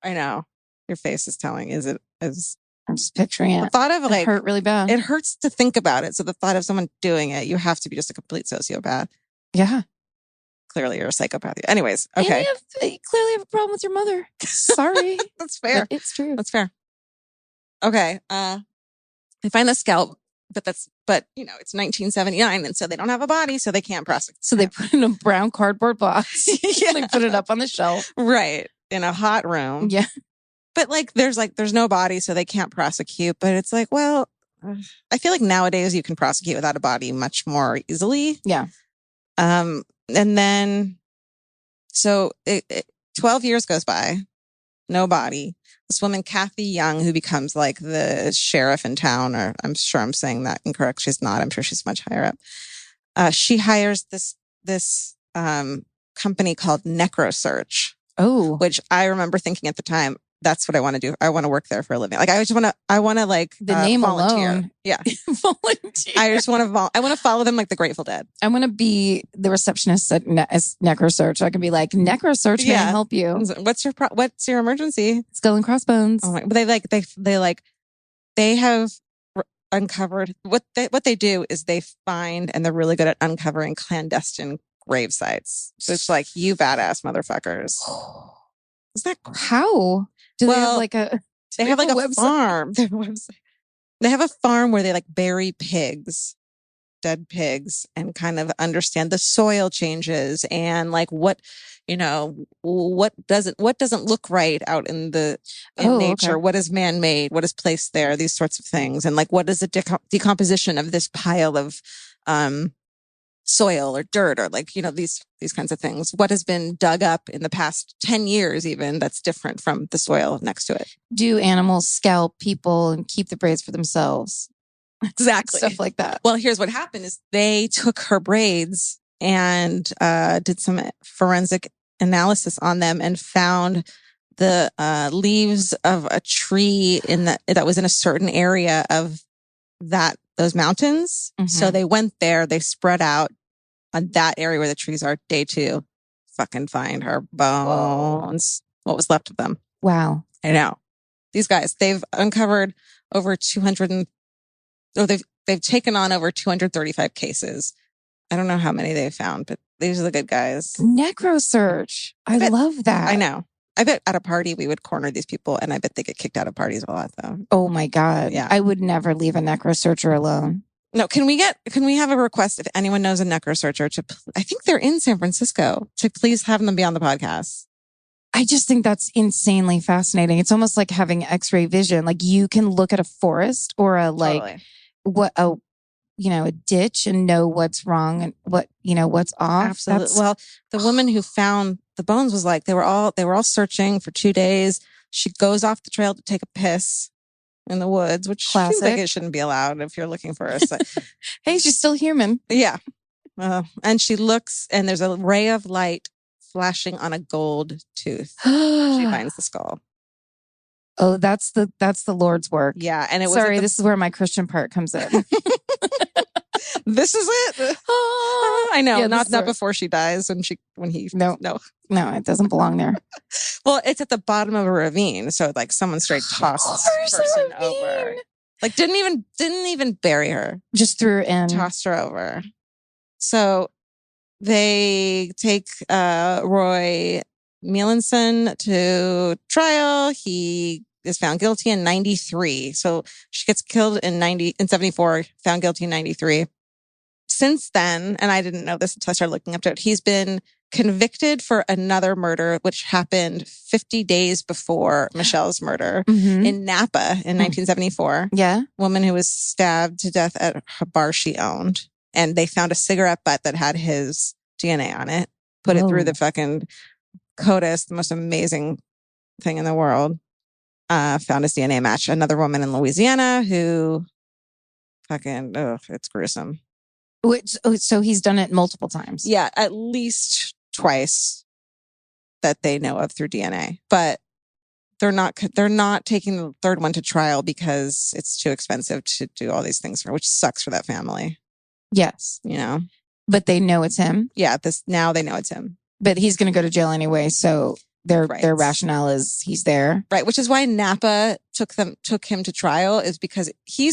I know. Your face is telling. I'm just picturing it. The thought of like. It hurt really bad. It hurts to think about it. So the thought of someone doing it, you have to be just a complete sociopath. Yeah. Clearly you're a psychopath. Anyways, okay. You clearly have a problem with your mother. Sorry. That's fair. But it's true. That's fair. Okay. They find the scalp, but it's 1979, and so they don't have a body, so they can't prosecute. So they put it in a brown cardboard box. Yeah. They put it up on the shelf. Right. In a hot room. Yeah. But there's no body, so they can't prosecute. But it's like, well, I feel like nowadays you can prosecute without a body much more easily. Yeah. And then, so 12 years goes by, no body. This woman, Kathy Young, who becomes like the sheriff in town, or I'm sure I'm saying that incorrect. She's not. I'm sure she's much higher up. She hires this company called NecroSearch. Oh, which I remember thinking at the time, that's what I want to do. I want to work there for a living. Like I want to like the name volunteer. Alone. Yeah. Volunteer. I just want to, I want to follow them like the Grateful Dead. I want to be the receptionist at NecroSearch. I can be like, NecroSearch, may I help you? What's your emergency? Skull and crossbones. Oh my, but they have uncovered what they do is they find, and they're really good at uncovering clandestine grave sites. So it's like, you badass motherfuckers. Is that how? Do they have like a? They have like a farm. They have a farm where they like bury pigs, dead pigs, and kind of understand the soil changes and like what doesn't look right out in nature. Okay. What is man-made? What is placed there? These sorts of things, and like what is the decomposition of this pile of soil or dirt, or like, these kinds of things. What has been dug up in the past 10 years even that's different from the soil next to it. Do animals scalp people and keep the braids for themselves? Exactly. Stuff like that. Well, here's what happened is they took her braids and did some forensic analysis on them and found the leaves of a tree that was in a certain area of those mountains. Mm-hmm. So they went there, they spread out on that area where the trees are. Day 2, fucking find her bones. Whoa. What was left of them. Wow. I know. These guys, they've uncovered over they've taken on over 235 cases. I don't know how many they've found, but these are the good guys. NecroSearch. I love that. I know. I bet at a party we would corner these people, and I bet they get kicked out of parties a lot, though. Oh my God. Yeah. I would never leave a NecroSearcher alone. No, can we have a request if anyone knows a NecroSearcher I think they're in San Francisco, to please have them be on the podcast. I just think that's insanely fascinating. It's almost like having X-ray vision. Like you can look at a forest or a ditch and know what's wrong and what's off. Absolutely. Well, the woman who found the bones was like, they were all searching for 2 days. She goes off the trail to take a piss in the woods, which seems like it shouldn't be allowed if you're looking for us. Hey, she's still human. Yeah. And she looks, and there's a ray of light flashing on a gold tooth. She finds the skull. Oh, that's the Lord's work. Yeah. And this is where my Christian part comes in. This is it. I know. Yeah, not before she dies. No, it doesn't belong there. Well, it's at the bottom of a ravine, so like someone straight tossed this person over. Like didn't even bury her. Just threw her in. Tossed her over. So they take Roy Melanson to trial. He is found guilty in 93. So she gets killed in 74, found guilty in 93. Since then, and I didn't know this until I started looking up to it, he's been convicted for another murder, which happened 50 days before Michelle's murder in Napa in 1974. Yeah. Woman who was stabbed to death at a bar she owned. And they found a cigarette butt that had his DNA on it, put it through the fucking CODIS, the most amazing thing in the world. Found his DNA match. Another woman in Louisiana who fucking, it's gruesome. So he's done it multiple times. Yeah, at least twice that they know of through DNA. But they're not taking the third one to trial because it's too expensive to do all these things for, which sucks for that family. Yes. You know? But they know it's him. Yeah, now they know it's him. But he's going to go to jail anyway, so their rationale is he's there. Right, which is why Napa took him to trial, is because he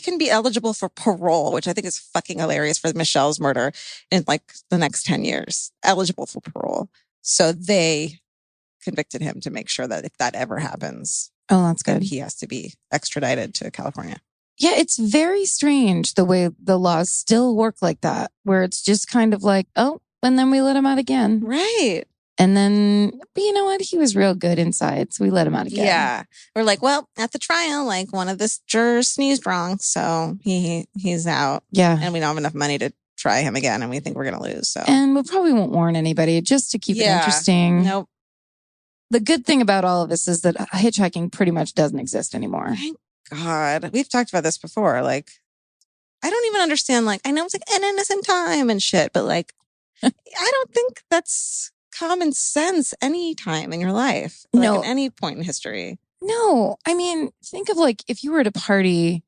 can be eligible for parole, which I think is fucking hilarious for Michelle's murder in like the next 10 years. Eligible for parole. So they convicted him to make sure that if that ever happens, that's good. He has to be extradited to California. Yeah, it's very strange the way the laws still work like that, where it's just kind of like, and then we let him out again. Right. And then, but you know what? He was real good inside, so we let him out again. Yeah. We're like, well, at the trial, like one of the jurors sneezed wrong, so he's out. Yeah. And we don't have enough money to try him again, and we think we're going to lose. So. And we probably won't warn anybody just to keep it interesting. Nope. The good thing about all of this is that hitchhiking pretty much doesn't exist anymore. Thank God. We've talked about this before. Like, I don't even understand. Like, I know it's like an innocent time and shit, but like, I don't think that's common sense any time in your life. Like, no. At any point in history. No. I mean, think of like, if you were at a party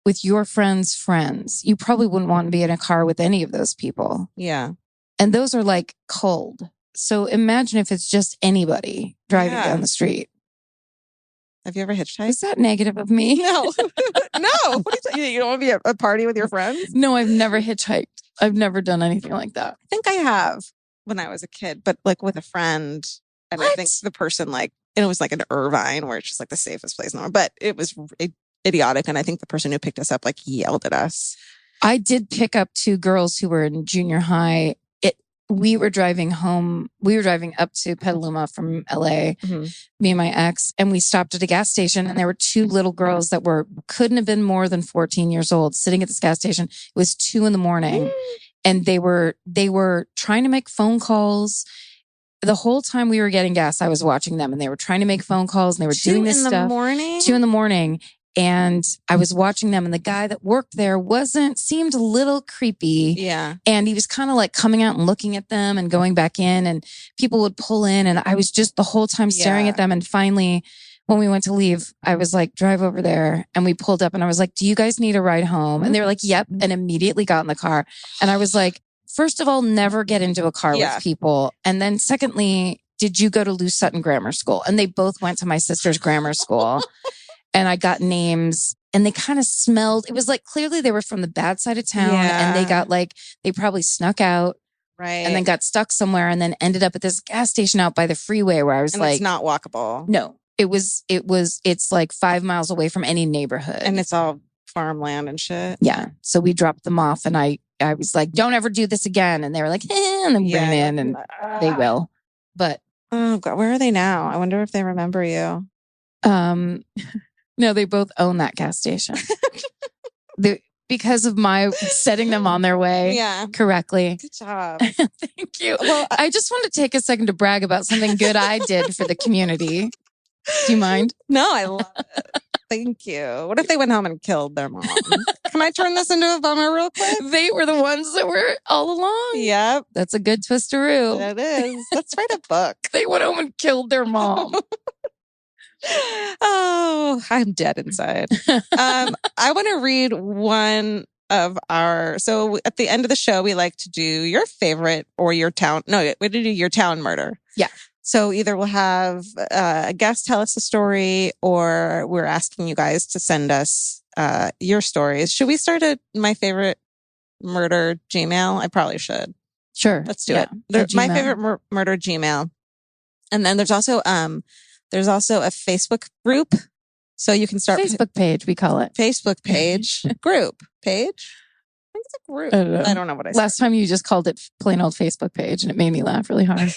with your friends' friends, you probably wouldn't want to be in a car with any of those people. Yeah. And those are like cold. So imagine if it's just anybody driving down the street. Have you ever hitchhiked? Is that negative of me? No. No. What are you don't want to be at a party with your friends? No, I've never hitchhiked. I've never done anything like that. I think I have when I was a kid, but like with a friend. And I think the person it was like an Irvine where it's just like the safest place in the world. But it was idiotic. And I think the person who picked us up yelled at us. I did pick up two girls who were in junior high. We were driving home. We were driving up to Petaluma from LA, me and my ex, and we stopped at a gas station, and there were two little girls that couldn't have been more than 14 years old sitting at this gas station. It was 2 a.m. and they were trying to make phone calls. The whole time we were getting gas, I was watching them, and they were trying to make phone calls, and they were doing this stuff. 2 a.m. And I was watching them, and the guy that worked there seemed a little creepy. Yeah. And he was kind of like coming out and looking at them and going back in, and people would pull in, and I was just the whole time staring at them. And finally, when we went to leave, I was like, drive over there. And we pulled up, and I was like, do you guys need a ride home? And they were like, yep. And immediately got in the car. And I was like, first of all, never get into a car with people. And then secondly, did you go to Lou Sutton Grammar School? And they both went to my sister's grammar school. And I got names, and they kind of smelled. It was like clearly they were from the bad side of town, and they probably snuck out, right, and then got stuck somewhere, and then ended up at this gas station out by the freeway where I was it's not walkable. No, it's like 5 miles away from any neighborhood, and it's all farmland and shit. Yeah, so we dropped them off, and I was like, "Don't ever do this again," and they were like, and then ran in, and they will, but oh God, where are they now? I wonder if they remember you. No, they both own that gas station. Because of my setting them on their way correctly. Good job. Thank you. Well, I just wanted to take a second to brag about something good I did for the community. Do you mind? No, I love it. Thank you. What if they went home and killed their mom? Can I turn this into a bummer real quick? They were the ones that were all along. Yep. That's a good twisteroo. That is. Let's write a book. They went home and killed their mom. Oh, I'm dead inside. I want to read one of so at the end of the show, we like to do your favorite or your town. No, we do your town murder. Yeah. So either we'll have a guest tell us a story, or we're asking you guys to send us your stories. Should we start at my favorite murder Gmail? I probably should. Sure. Let's do it. My favorite murder Gmail And then there's also a Facebook group. So you can start Facebook page, we call it. Facebook page, group page. I think it's a group. I don't know what I said. Last time you just called it plain old Facebook page and it made me laugh really hard.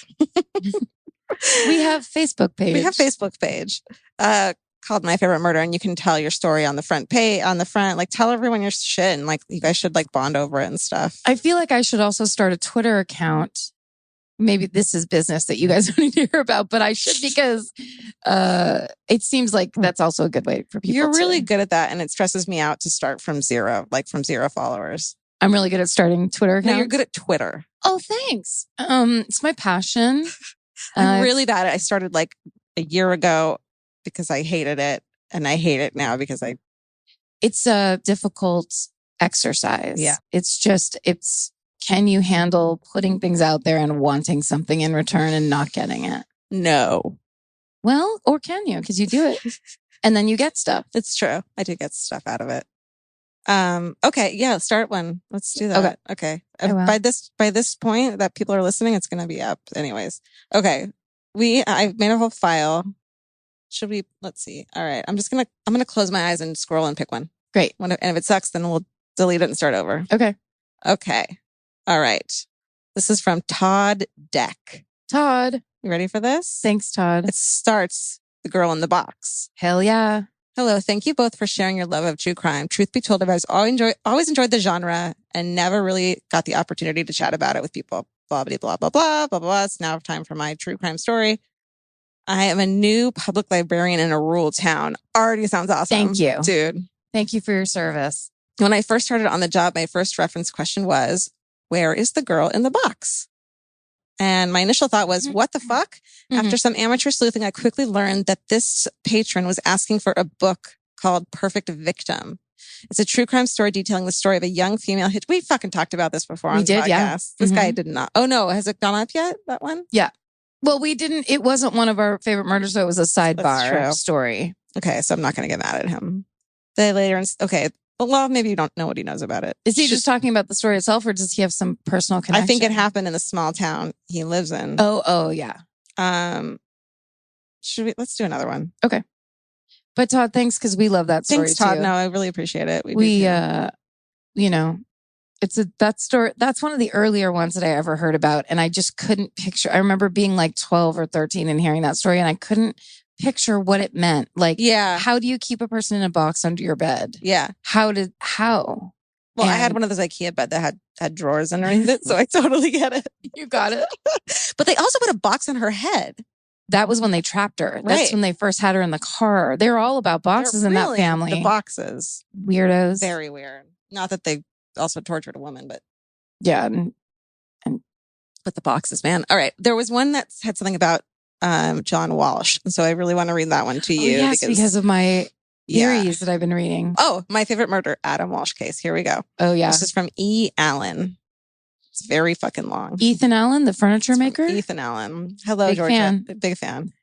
We have Facebook page. We have Facebook page called My Favorite Murder, and you can tell your story on the front page, like tell everyone your shit, and like you guys should like bond over it and stuff. I feel like I should also start a Twitter account. Maybe this is business that you guys don't need to hear about, but I should, because it seems like that's also a good way for people. You're really good at that, and it stresses me out to start from zero followers. I'm really good at starting Twitter accounts. No, you're good at Twitter. Oh, thanks. It's my passion. I'm really bad at it. I started like a year ago because I hated it, and I hate it now because it's a difficult exercise. Yeah. It's can you handle putting things out there and wanting something in return and not getting it? No. Well, or can you? Because you do it and then you get stuff. It's true. I do get stuff out of it. Okay. Yeah. Start one. Let's do that. Okay. By this point that people are listening, it's going to be up anyways. Okay. I've made a whole file. Should we, let's see. All right. I'm going to close my eyes and scroll and pick one. Great. And if it sucks, then we'll delete it and start over. Okay. All right. This is from Todd Deck. Todd. You ready for this? Thanks, Todd. It starts The Girl in the Box. Hell yeah. Hello. Thank you both for sharing your love of true crime. Truth be told, I've always enjoyed the genre and never really got the opportunity to chat about it with people. Blah, blah, blah, blah, blah, blah, blah. It's now time for my true crime story. I am a new public librarian in a rural town. Already sounds awesome. Thank you. Dude. Thank you for your service. When I first started on the job, my first reference question was, where is the girl in the box? And my initial thought was, what the fuck? Mm-hmm. After some amateur sleuthing, I quickly learned that this patron was asking for a book called Perfect Victim. It's a true crime story detailing the story of a young female hit. We fucking talked about this before on the podcast. Yeah. This guy did not. Oh no, has it gone up yet? That one? Yeah. Well, we didn't. It wasn't one of our favorite murders, so it was a sidebar story. Okay, so I'm not going to get mad at him. Okay. Well, maybe you don't know what he knows about it. Is he just talking about the story itself, or does he have some personal connection? I think it happened in the small town he lives in. Oh, yeah. Let's do another one. Okay. But Todd, thanks, because we love that story. Thanks, Todd. Too. No, I really appreciate it. That story. That's one of the earlier ones that I ever heard about, and I just couldn't picture. I remember being like 12 or 13 and hearing that story, and I couldn't picture what it meant. Like, how do you keep a person in a box under your bed? Yeah. How? Well, I had one of those IKEA bed that had drawers underneath it, so I totally get it. You got it. But they also put a box on her head. That was when they trapped her. Right. That's when they first had her in the car. They were all about boxes in that family. The boxes. Weirdos. Very weird. Not that they also tortured a woman, but yeah. And with the boxes, man. All right. There was one that had something about John Walsh. And so I really want to read that one to you. Yes, because of my theories that I've been reading. Oh, My Favorite Murder, Adam Walsh case. Here we go. Oh, yeah. This is from E. Allen. It's very fucking long. Ethan Allen, the furniture maker? Ethan Allen. Hello, Big Georgia. Fan. Big fan.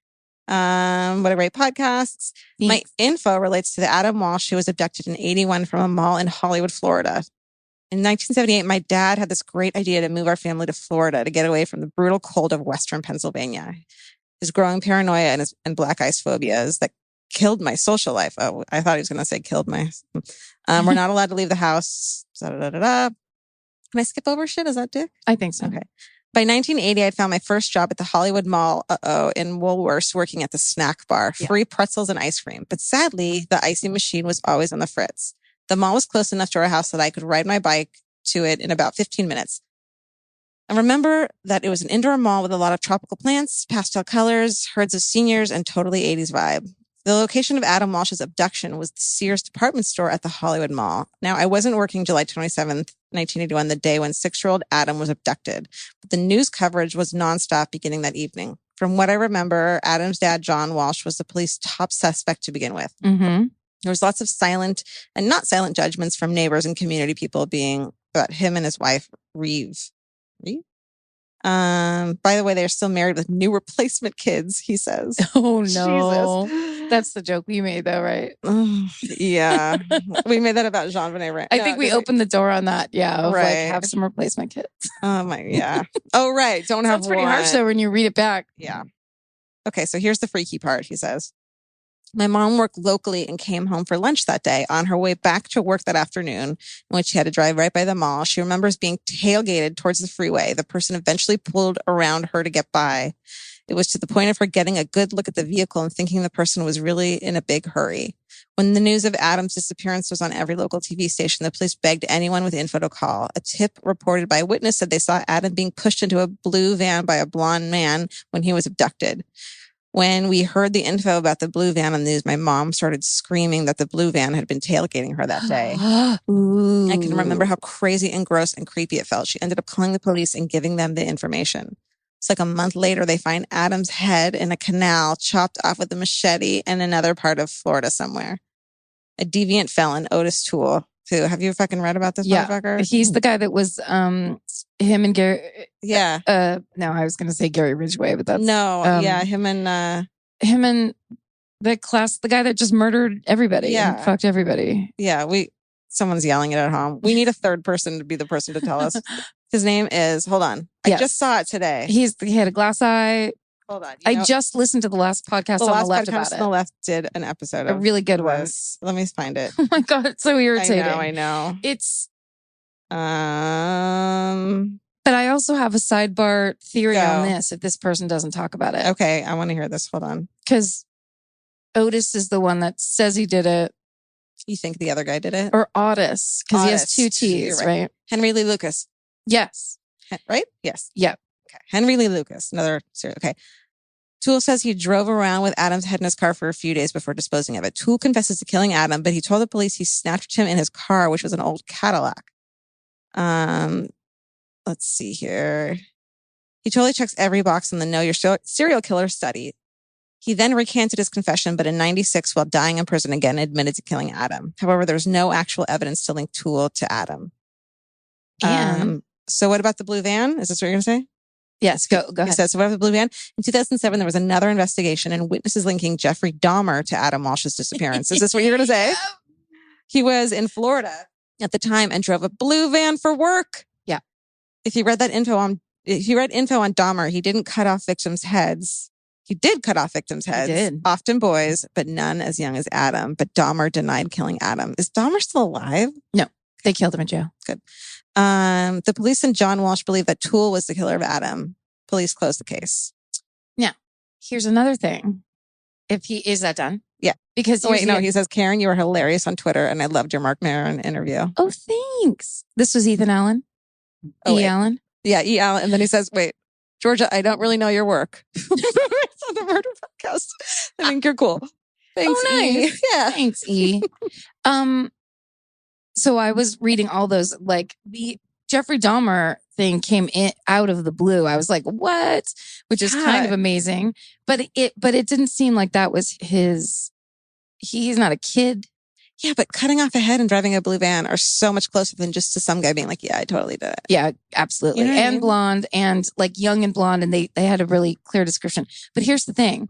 What a great podcasts. Thanks. My info relates to the Adam Walsh who was abducted in 1981 from a mall in Hollywood, Florida. In 1978, my dad had this great idea to move our family to Florida to get away from the brutal cold of Western Pennsylvania. His growing paranoia and black ice phobias that killed my social life. Oh, I thought he was going to say killed my. We're not allowed to leave the house. Can I skip over shit? Is that dick? I think so. Okay. By 1980, I found my first job at the Hollywood Mall, in Woolworths, working at the snack bar, free pretzels and ice cream. But sadly, the icy machine was always on the fritz. The mall was close enough to our house that I could ride my bike to it in about 15 minutes. I remember that it was an indoor mall with a lot of tropical plants, pastel colors, herds of seniors, and totally 80s vibe. The location of Adam Walsh's abduction was the Sears department store at the Hollywood Mall. Now, I wasn't working July 27th, 1981, the day when 6-year-old Adam was abducted, but the news coverage was nonstop beginning that evening. From what I remember, Adam's dad, John Walsh, was the police's top suspect to begin with. Mm-hmm. There was lots of silent and not silent judgments from neighbors and community people being about him and his wife, Reeve. By the way, they're still married with new replacement kids, he says. Oh, no. Jesus. That's the joke we made, though, right? Yeah. We made that about Jean Benet Rand. I think we opened the door on that. Yeah. Of right. Like, have some replacement kids. Oh, my. Yeah. Oh, right. Don't have That's pretty harsh, though, when you read it back. Yeah. Okay, so here's the freaky part, he says. My mom worked locally and came home for lunch that day. On her way back to work that afternoon, in which she had to drive right by the mall, she remembers being tailgated towards the freeway. The person eventually pulled around her to get by. It was to the point of her getting a good look at the vehicle and thinking the person was really in a big hurry. When the news of Adam's disappearance was on every local TV station, the police begged anyone with info to call. A tip reported by a witness said they saw Adam being pushed into a blue van by a blonde man when he was abducted. When we heard the info about the blue van on the news, my mom started screaming that the blue van had been tailgating her that day. I can remember how crazy and gross and creepy it felt. She ended up calling the police and giving them the information. It's like a month later, they find Adam's head in a canal, chopped off with a machete in another part of Florida somewhere. A deviant felon, Otis Toole, who, have you fucking read about this motherfucker? He's the guy that was him and Gary. Yeah. No, I was going to say Gary Ridgway, but that's him and the guy that just murdered everybody. Yeah. And fucked everybody. Yeah, someone's yelling it at home. We need a third person to be the person to tell us. His name is, hold on. I just saw it today. He had a glass eye. Hold on. I just listened to the last podcast on the left about it. The left did an episode a really good one. Let me find it. Oh my God, it's so irritating. I know. It's But I also have a sidebar theory on this if this person doesn't talk about it. Okay, I want to hear this. Hold on. Because Otis is the one that says he did it. You think the other guy did it? Or Otis, because he has two T's, right? Henry Lee Lucas. Yes. Right? Yes. Yeah. Okay. Henry Lee Lucas, another serial. Okay. Toole says he drove around with Adam's head in his car for a few days before disposing of it. Toole confesses to killing Adam, but he told the police he snatched him in his car, which was an old Cadillac. Let's see here. He totally checks every box on the Know Your Serial Killer study. He then recanted his confession, but in 96, while dying in prison again, admitted to killing Adam. However, there's no actual evidence to link Toole to Adam. So what about the blue van? Is this what you're going to say? Yes, go ahead. He says, so what about the blue van? In 2007, there was another investigation and witnesses linking Jeffrey Dahmer to Adam Walsh's disappearance. Is this what you're going to say? He was in Florida at the time and drove a blue van for work. Yeah. If you read info on Dahmer, he didn't cut off victims' heads. He did cut off victims' heads, often boys, but none as young as Adam. But Dahmer denied killing Adam. Is Dahmer still alive? No, they killed him in jail. Good. The police and John Walsh believe that Toole was the killer of Adam. Police closed the case. Now, here's another thing. Is that done? Yeah. Because he says, Karen, you were hilarious on Twitter, and I loved your Mark Maron interview. Oh, thanks. This was Ethan Allen. Allen. Yeah, E. Allen. And then he says, wait, Georgia, I don't really know your work. It's on the murder podcast. I think you're cool. Thanks, nice. E. Yeah. Thanks, E. So I was reading all those, like the Jeffrey Dahmer thing came out of the blue. I was like, what? Which is kind of amazing. But it didn't seem like that was he's not a kid. Yeah, but cutting off a head and driving a blue van are so much closer than just to some guy being like, yeah, I totally did it. Yeah, absolutely. You know and blonde and like young and blonde. And they had a really clear description. But here's the thing.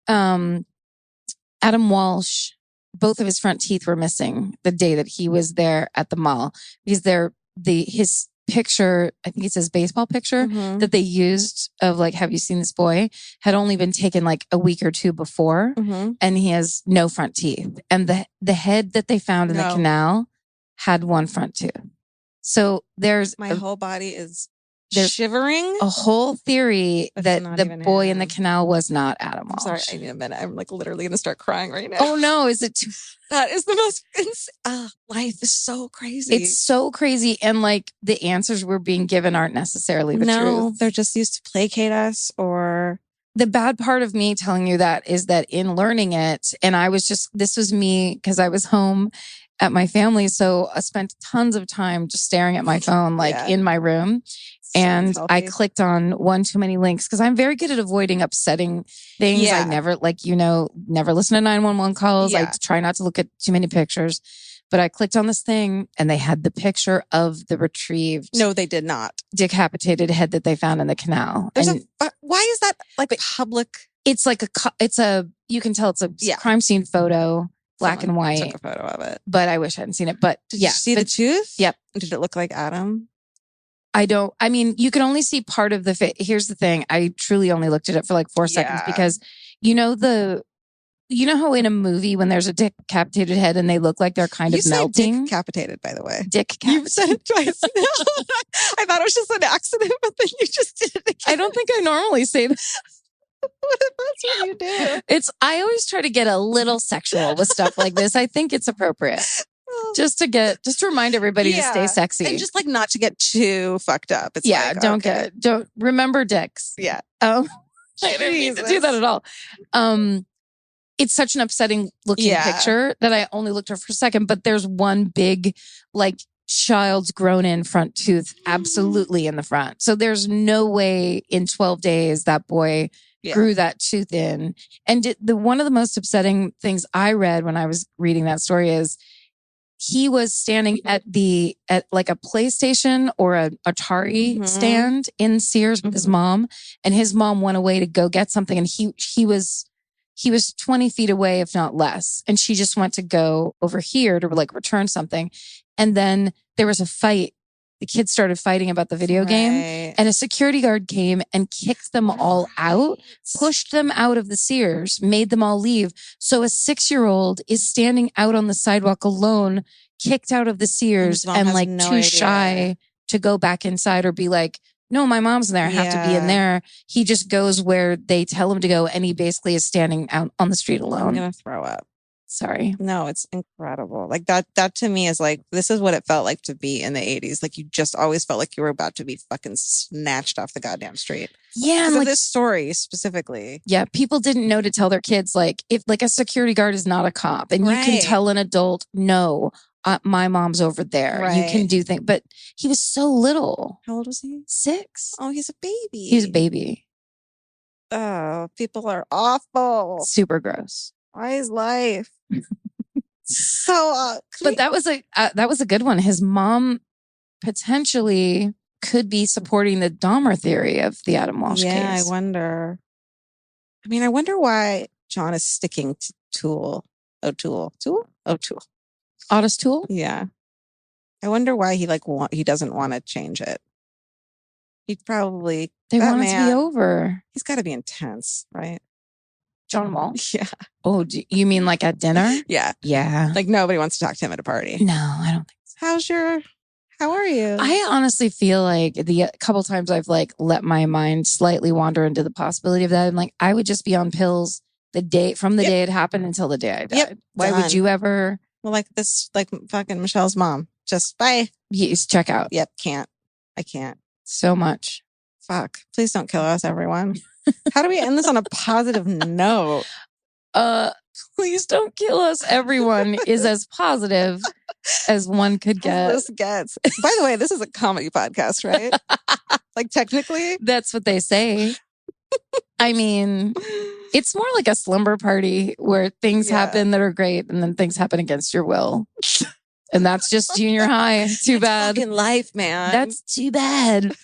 Adam Walsh, both of his front teeth were missing the day that he was there at the mall. Because his picture, I think it's his baseball picture that they used of like, have you seen this boy? Had only been taken like a week or two before. And he has no front teeth. And the head that they found in the canal had one front tooth. So there's my whole body is shivering. A whole theory that the boy in the canal was not Adam Walsh. I'm sorry, I need a minute. I'm like literally going to start crying right now. Oh no, is it too? That is the most life is so crazy. It's so crazy. And like the answers we're being given aren't necessarily the truth. They're just used to placate us. Or the bad part of me telling you that is that in learning it, and this was me because I was home at my family. So I spent tons of time just staring at my phone, like in my room. And I clicked on one too many links because I'm very good at avoiding upsetting things. Yeah. I never, never listen to 911 calls. Yeah. I try not to look at too many pictures. But I clicked on this thing and they had the picture of the retrieved. No, they did not. Decapitated head that they found in the canal. Why is that like public? It's like you can tell it's a crime scene photo, black and white. Took a photo of it. But I wish I hadn't seen it. But did you see the tooth? Yep. Did it look like Adam? I mean, you can only see part of the Here's the thing. I truly only looked at it for like 4 seconds because you know how in a movie when there's a decapitated head and they look like they're kind of melting? Decapitated, by the way. You've said it twice now. I thought it was just an accident, but then you just did it again. I don't think I normally say that. What if that's what you do? I always try to get a little sexual with stuff like this. I think it's appropriate. Just to remind everybody to stay sexy. And just like not to get too fucked up. It's don't remember dicks. Yeah. I didn't mean to do that at all. It's such an upsetting looking picture that I only looked at for a second, but there's one big, like, child's grown in front tooth absolutely in the front. So there's no way in 12 days that boy grew that tooth in. And one of the most upsetting things I read when I was reading that story is he was standing at like a PlayStation or a Atari stand in Sears with his mom, and his mom went away to go get something, and he was 20 feet away, if not less. And she just went to go over here to like return something. And then there was a fight. The kids started fighting about the video game, and a security guard came and kicked them all out, pushed them out of the Sears, made them all leave. So a 6-year-old is standing out on the sidewalk alone, kicked out of the Sears, and like too shy to go back inside or be like, no, my mom's in there. I have to be in there. He just goes where they tell him to go, and he basically is standing out on the street alone. I'm going to throw up. Sorry. No, it's incredible. Like that to me is like, this is what it felt like to be in the 80s. Like you just always felt like you were about to be fucking snatched off the goddamn street. Yeah. And like this story specifically. Yeah. People didn't know to tell their kids, like, if like a security guard is not a cop, and you can tell an adult, no, my mom's over there. You can do things. But he was so little. How old was he? 6. Oh, he's a baby. He's a baby. Oh, people are awful. Super gross. Why is life? So, but that was a good one. His mom potentially could be supporting the Dahmer theory of the Adam Walsh case. Yeah, I wonder. I mean, I wonder why John is sticking to O'Toole. Otis Toole? Yeah. I wonder why he doesn't want to change it. He probably they want it to be over. He's got to be intense, right? John Walsh? Yeah. Oh, you mean like at dinner? Yeah. Yeah. Like nobody wants to talk to him at a party. No, I don't think so. How are you? I honestly feel like the couple times I've like let my mind slightly wander into the possibility of that. I'm like, I would just be on pills from the day it happened until the day I died. Yep. Why would you ever? Well, like this, like fucking Michelle's mom. Just bye. Yes, check out. Yep. I can't. So much. Fuck. Please don't kill us, everyone. How do we end this on a positive note? Please don't kill us, everyone is as positive as one could get. This gets. By the way, this is a comedy podcast, right? Like technically? That's what they say. I mean, it's more like a slumber party where things happen that are great and then things happen against your will. And that's just junior high. Too bad. Fucking life, man. That's too bad.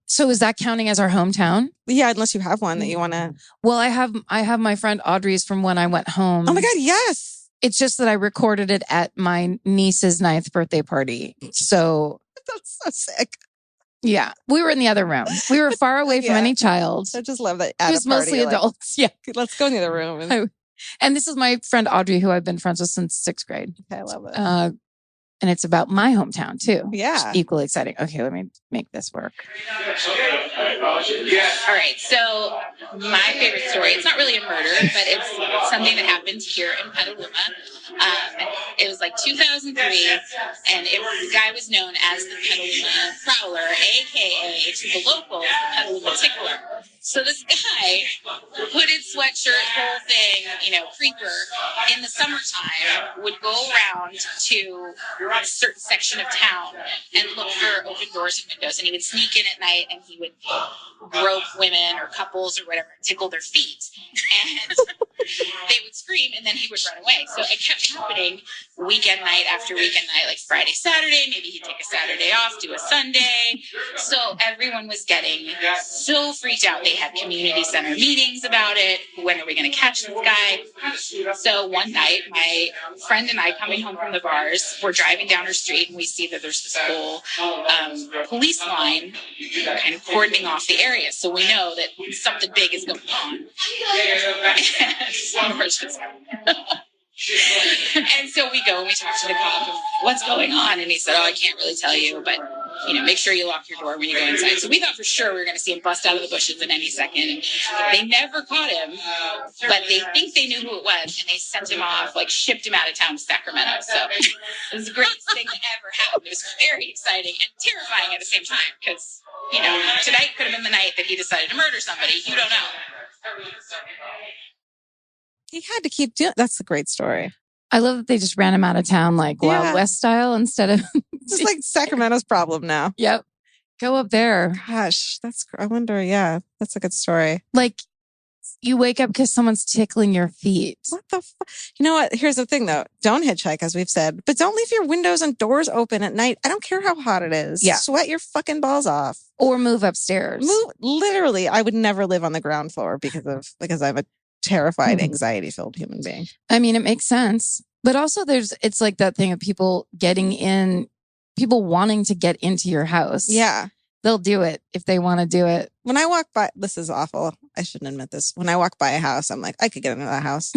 So is that counting as our hometown? Yeah, unless you have one that you want to. Well, I have my friend Audrey's from when I went home. Oh my God, yes. It's just that I recorded it at my niece's 9th birthday party. So that's so sick. Yeah, we were in the other room. We were far away from any child. I just love that. It was mostly adults. Yeah, let's go in the other room. And this is my friend Audrey, who I've been friends with since 6th grade. Okay, I love it. And it's about my hometown too. Yeah. Equally exciting. Okay, let me make this work. All right. So my favorite story, it's not really a murder, but it's something that happened here in Petaluma. It was like 2003, and the guy was known as the Petaluma Prowler, a.k.a. to the locals, the Petaluma Tickler. So this guy, hooded sweatshirt, whole thing, creeper, in the summertime would go around to a certain section of town and look for open doors and windows. And he would sneak in at night and he would rope women or couples or whatever, tickle their feet. And they would scream and then he would run away. So it kept happening weekend night after weekend night, like Friday, Saturday. Maybe he'd take a Saturday off, do a Sunday. So everyone was getting so freaked out. They had community center meetings about it. When are we going to catch this guy? So one night, my friend and I, coming home from the bars, we're driving down our street and we see that there's this whole police line kind of cordoning off the area. So we know that something big is going on. And so we go and we talk to the cop and what's going on? And he said, I can't really tell you, but make sure you lock your door when you go inside. So we thought for sure we were going to see him bust out of the bushes in any second. They never caught him, but they think they knew who it was and they sent him off, like shipped him out of town to Sacramento. So it was the greatest thing that ever happened. It was very exciting and terrifying at the same time because, tonight could have been the night that he decided to murder somebody. You don't know. He had to keep doing. That's a great story. I love that they just ran him out of town like Wild West style instead of just like Sacramento's problem now. Yep. Go up there. Gosh, I wonder. Yeah, that's a good story. Like you wake up because someone's tickling your feet. What the fuck? You know what? Here's the thing though. Don't hitchhike, as we've said, but don't leave your windows and doors open at night. I don't care how hot it is. Yeah. Sweat your fucking balls off. Or move upstairs. Literally, I would never live on the ground floor because I'm a terrified, anxiety-filled human being. I mean, it makes sense. But also it's like that thing of people wanting to get into your house. Yeah. They'll do it if they want to do it. When I walk by, this is awful. I shouldn't admit this. When I walk by a house, I'm like, I could get into that house.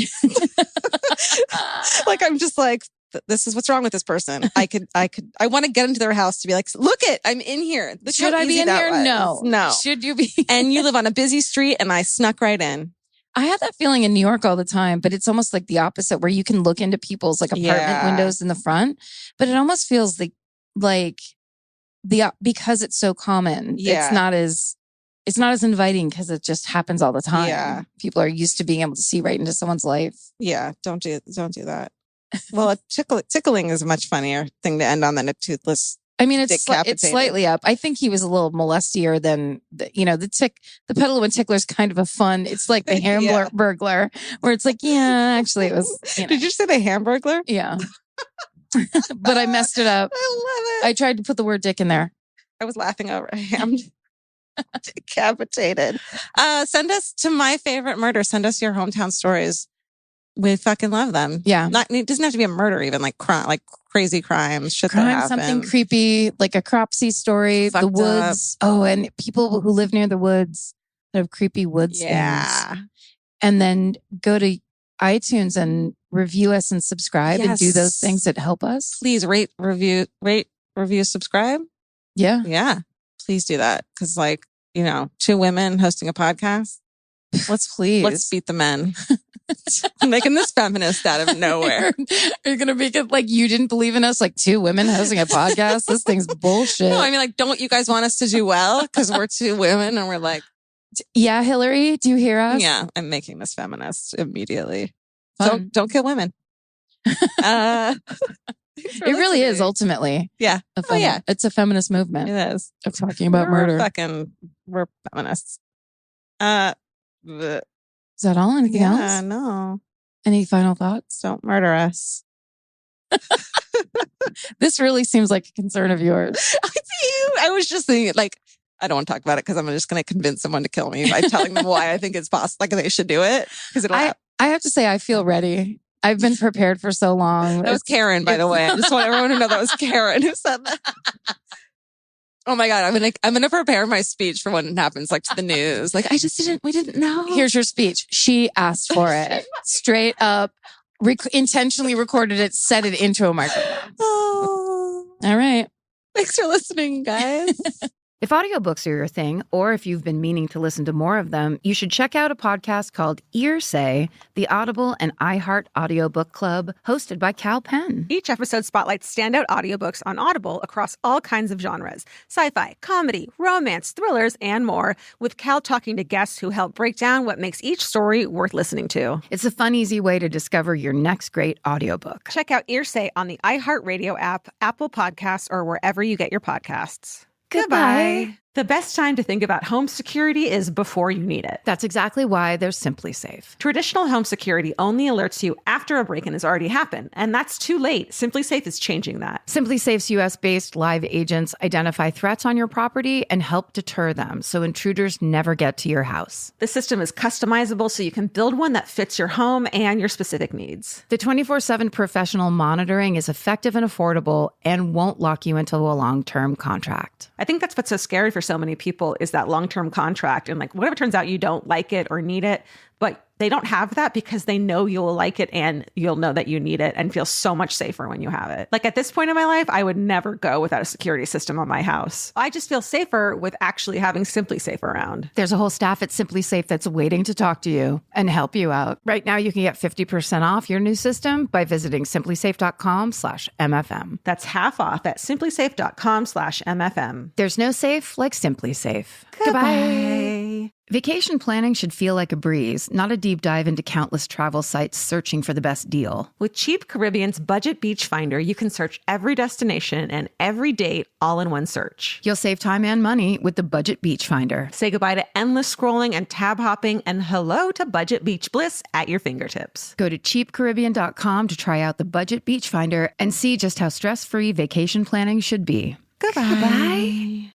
Like, I'm just like, this is what's wrong with this person. I want to get into their house to be like, look I'm in here. Look Should I be in here? No. Should you be? And you live on a busy street and I snuck right in. I have that feeling in New York all the time, but it's almost like the opposite where you can look into people's like apartment windows in the front, but it almost feels like because it's so common. Yeah. It's not as inviting because it just happens all the time. Yeah. People are used to being able to see right into someone's life. Yeah. Don't do that. Well, tickling is a much funnier thing to end on than a toothless. I mean, it's slightly up. I think he was a little molestier than the Petaluma Tickler is kind of a fun. It's like the Hamburglar, where it's like, actually, it was. Did you say the Hamburglar? Yeah, but I messed it up. I love it. I tried to put the word "dick" in there. I was laughing over ham decapitated. Send us to My Favorite Murder. Send us your hometown stories. We fucking love them. Yeah. It doesn't have to be a murder, even like crazy crimes. Shit that happen. Something creepy, like a Cropsey story, the woods. Up. Oh, and people who live near the woods that have creepy woods things. And then go to iTunes and review us and subscribe and do those things that help us. Please rate, review, subscribe. Yeah. Yeah. Please do that. Because two women hosting a podcast. Let's beat the men. I'm making this feminist out of nowhere. Are you going to make it like you didn't believe in us, like two women hosting a podcast? This thing's bullshit. No, I mean, like, don't you guys want us to do well? Because we're two women and we're like, yeah, Hillary, do you hear us? Yeah, I'm making this feminist immediately. Don't kill women. It really is ultimately. Yeah. It's a feminist movement. It is. Of talking about murder. We're feminists. Is that all? Anything else? Yeah, no. Any final thoughts? Don't murder us. This really seems like a concern of yours. I was just thinking, like, I don't want to talk about it because I'm just going to convince someone to kill me by telling them why I think it's possible, like they should do it. Because I have to say, I feel ready. I've been prepared for so long. That was Karen, by the way. I just want everyone to know that was Karen who said that. Oh my God, I'm gonna prepare my speech for when it happens, like to the news. Like, we didn't know. Here's your speech. She asked for it. Straight up, intentionally recorded it, set it into a microphone. Oh. All right. Thanks for listening, guys. If audiobooks are your thing, or if you've been meaning to listen to more of them, you should check out a podcast called Earsay, the Audible and iHeart Audiobook Club, hosted by Cal Penn. Each episode spotlights standout audiobooks on Audible across all kinds of genres. Sci-fi, comedy, romance, thrillers, and more, with Cal talking to guests who help break down what makes each story worth listening to. It's a fun, easy way to discover your next great audiobook. Check out Earsay on the iHeartRadio app, Apple Podcasts, or wherever you get your podcasts. Goodbye. The best time to think about home security is before you need it. That's exactly why there's Simply Safe. Traditional home security only alerts you after a break-in has already happened, and that's too late. Simply Safe is changing that. Simply Safe's US-based live agents identify threats on your property and help deter them so intruders never get to your house. The system is customizable so you can build one that fits your home and your specific needs. The 24/7 professional monitoring is effective and affordable and won't lock you into a long-term contract. I think that's what's so scary for so many people is that long-term contract. And like, whatever turns out you don't like it or need it, but they don't have that because they know you'll like it and you'll know that you need it and feel so much safer when you have it. Like at this point in my life, I would never go without a security system on my house. I just feel safer with actually having Simply Safe around. There's a whole staff at Simply Safe that's waiting to talk to you and help you out. Right now, you can get 50% off your new system by visiting simplysafe.com/MFM. That's half off at simplysafe.com/MFM. There's no safe like Simply Safe. Goodbye. Vacation planning should feel like a breeze, not a deep dive into countless travel sites searching for the best deal. With Cheap Caribbean's Budget Beach Finder, you can search every destination and every date all in one search. You'll save time and money with the Budget Beach Finder. Say goodbye to endless scrolling and tab hopping and hello to Budget Beach Bliss at your fingertips. Go to cheapcaribbean.com to try out the Budget Beach Finder and see just how stress-free vacation planning should be. Goodbye. Goodbye.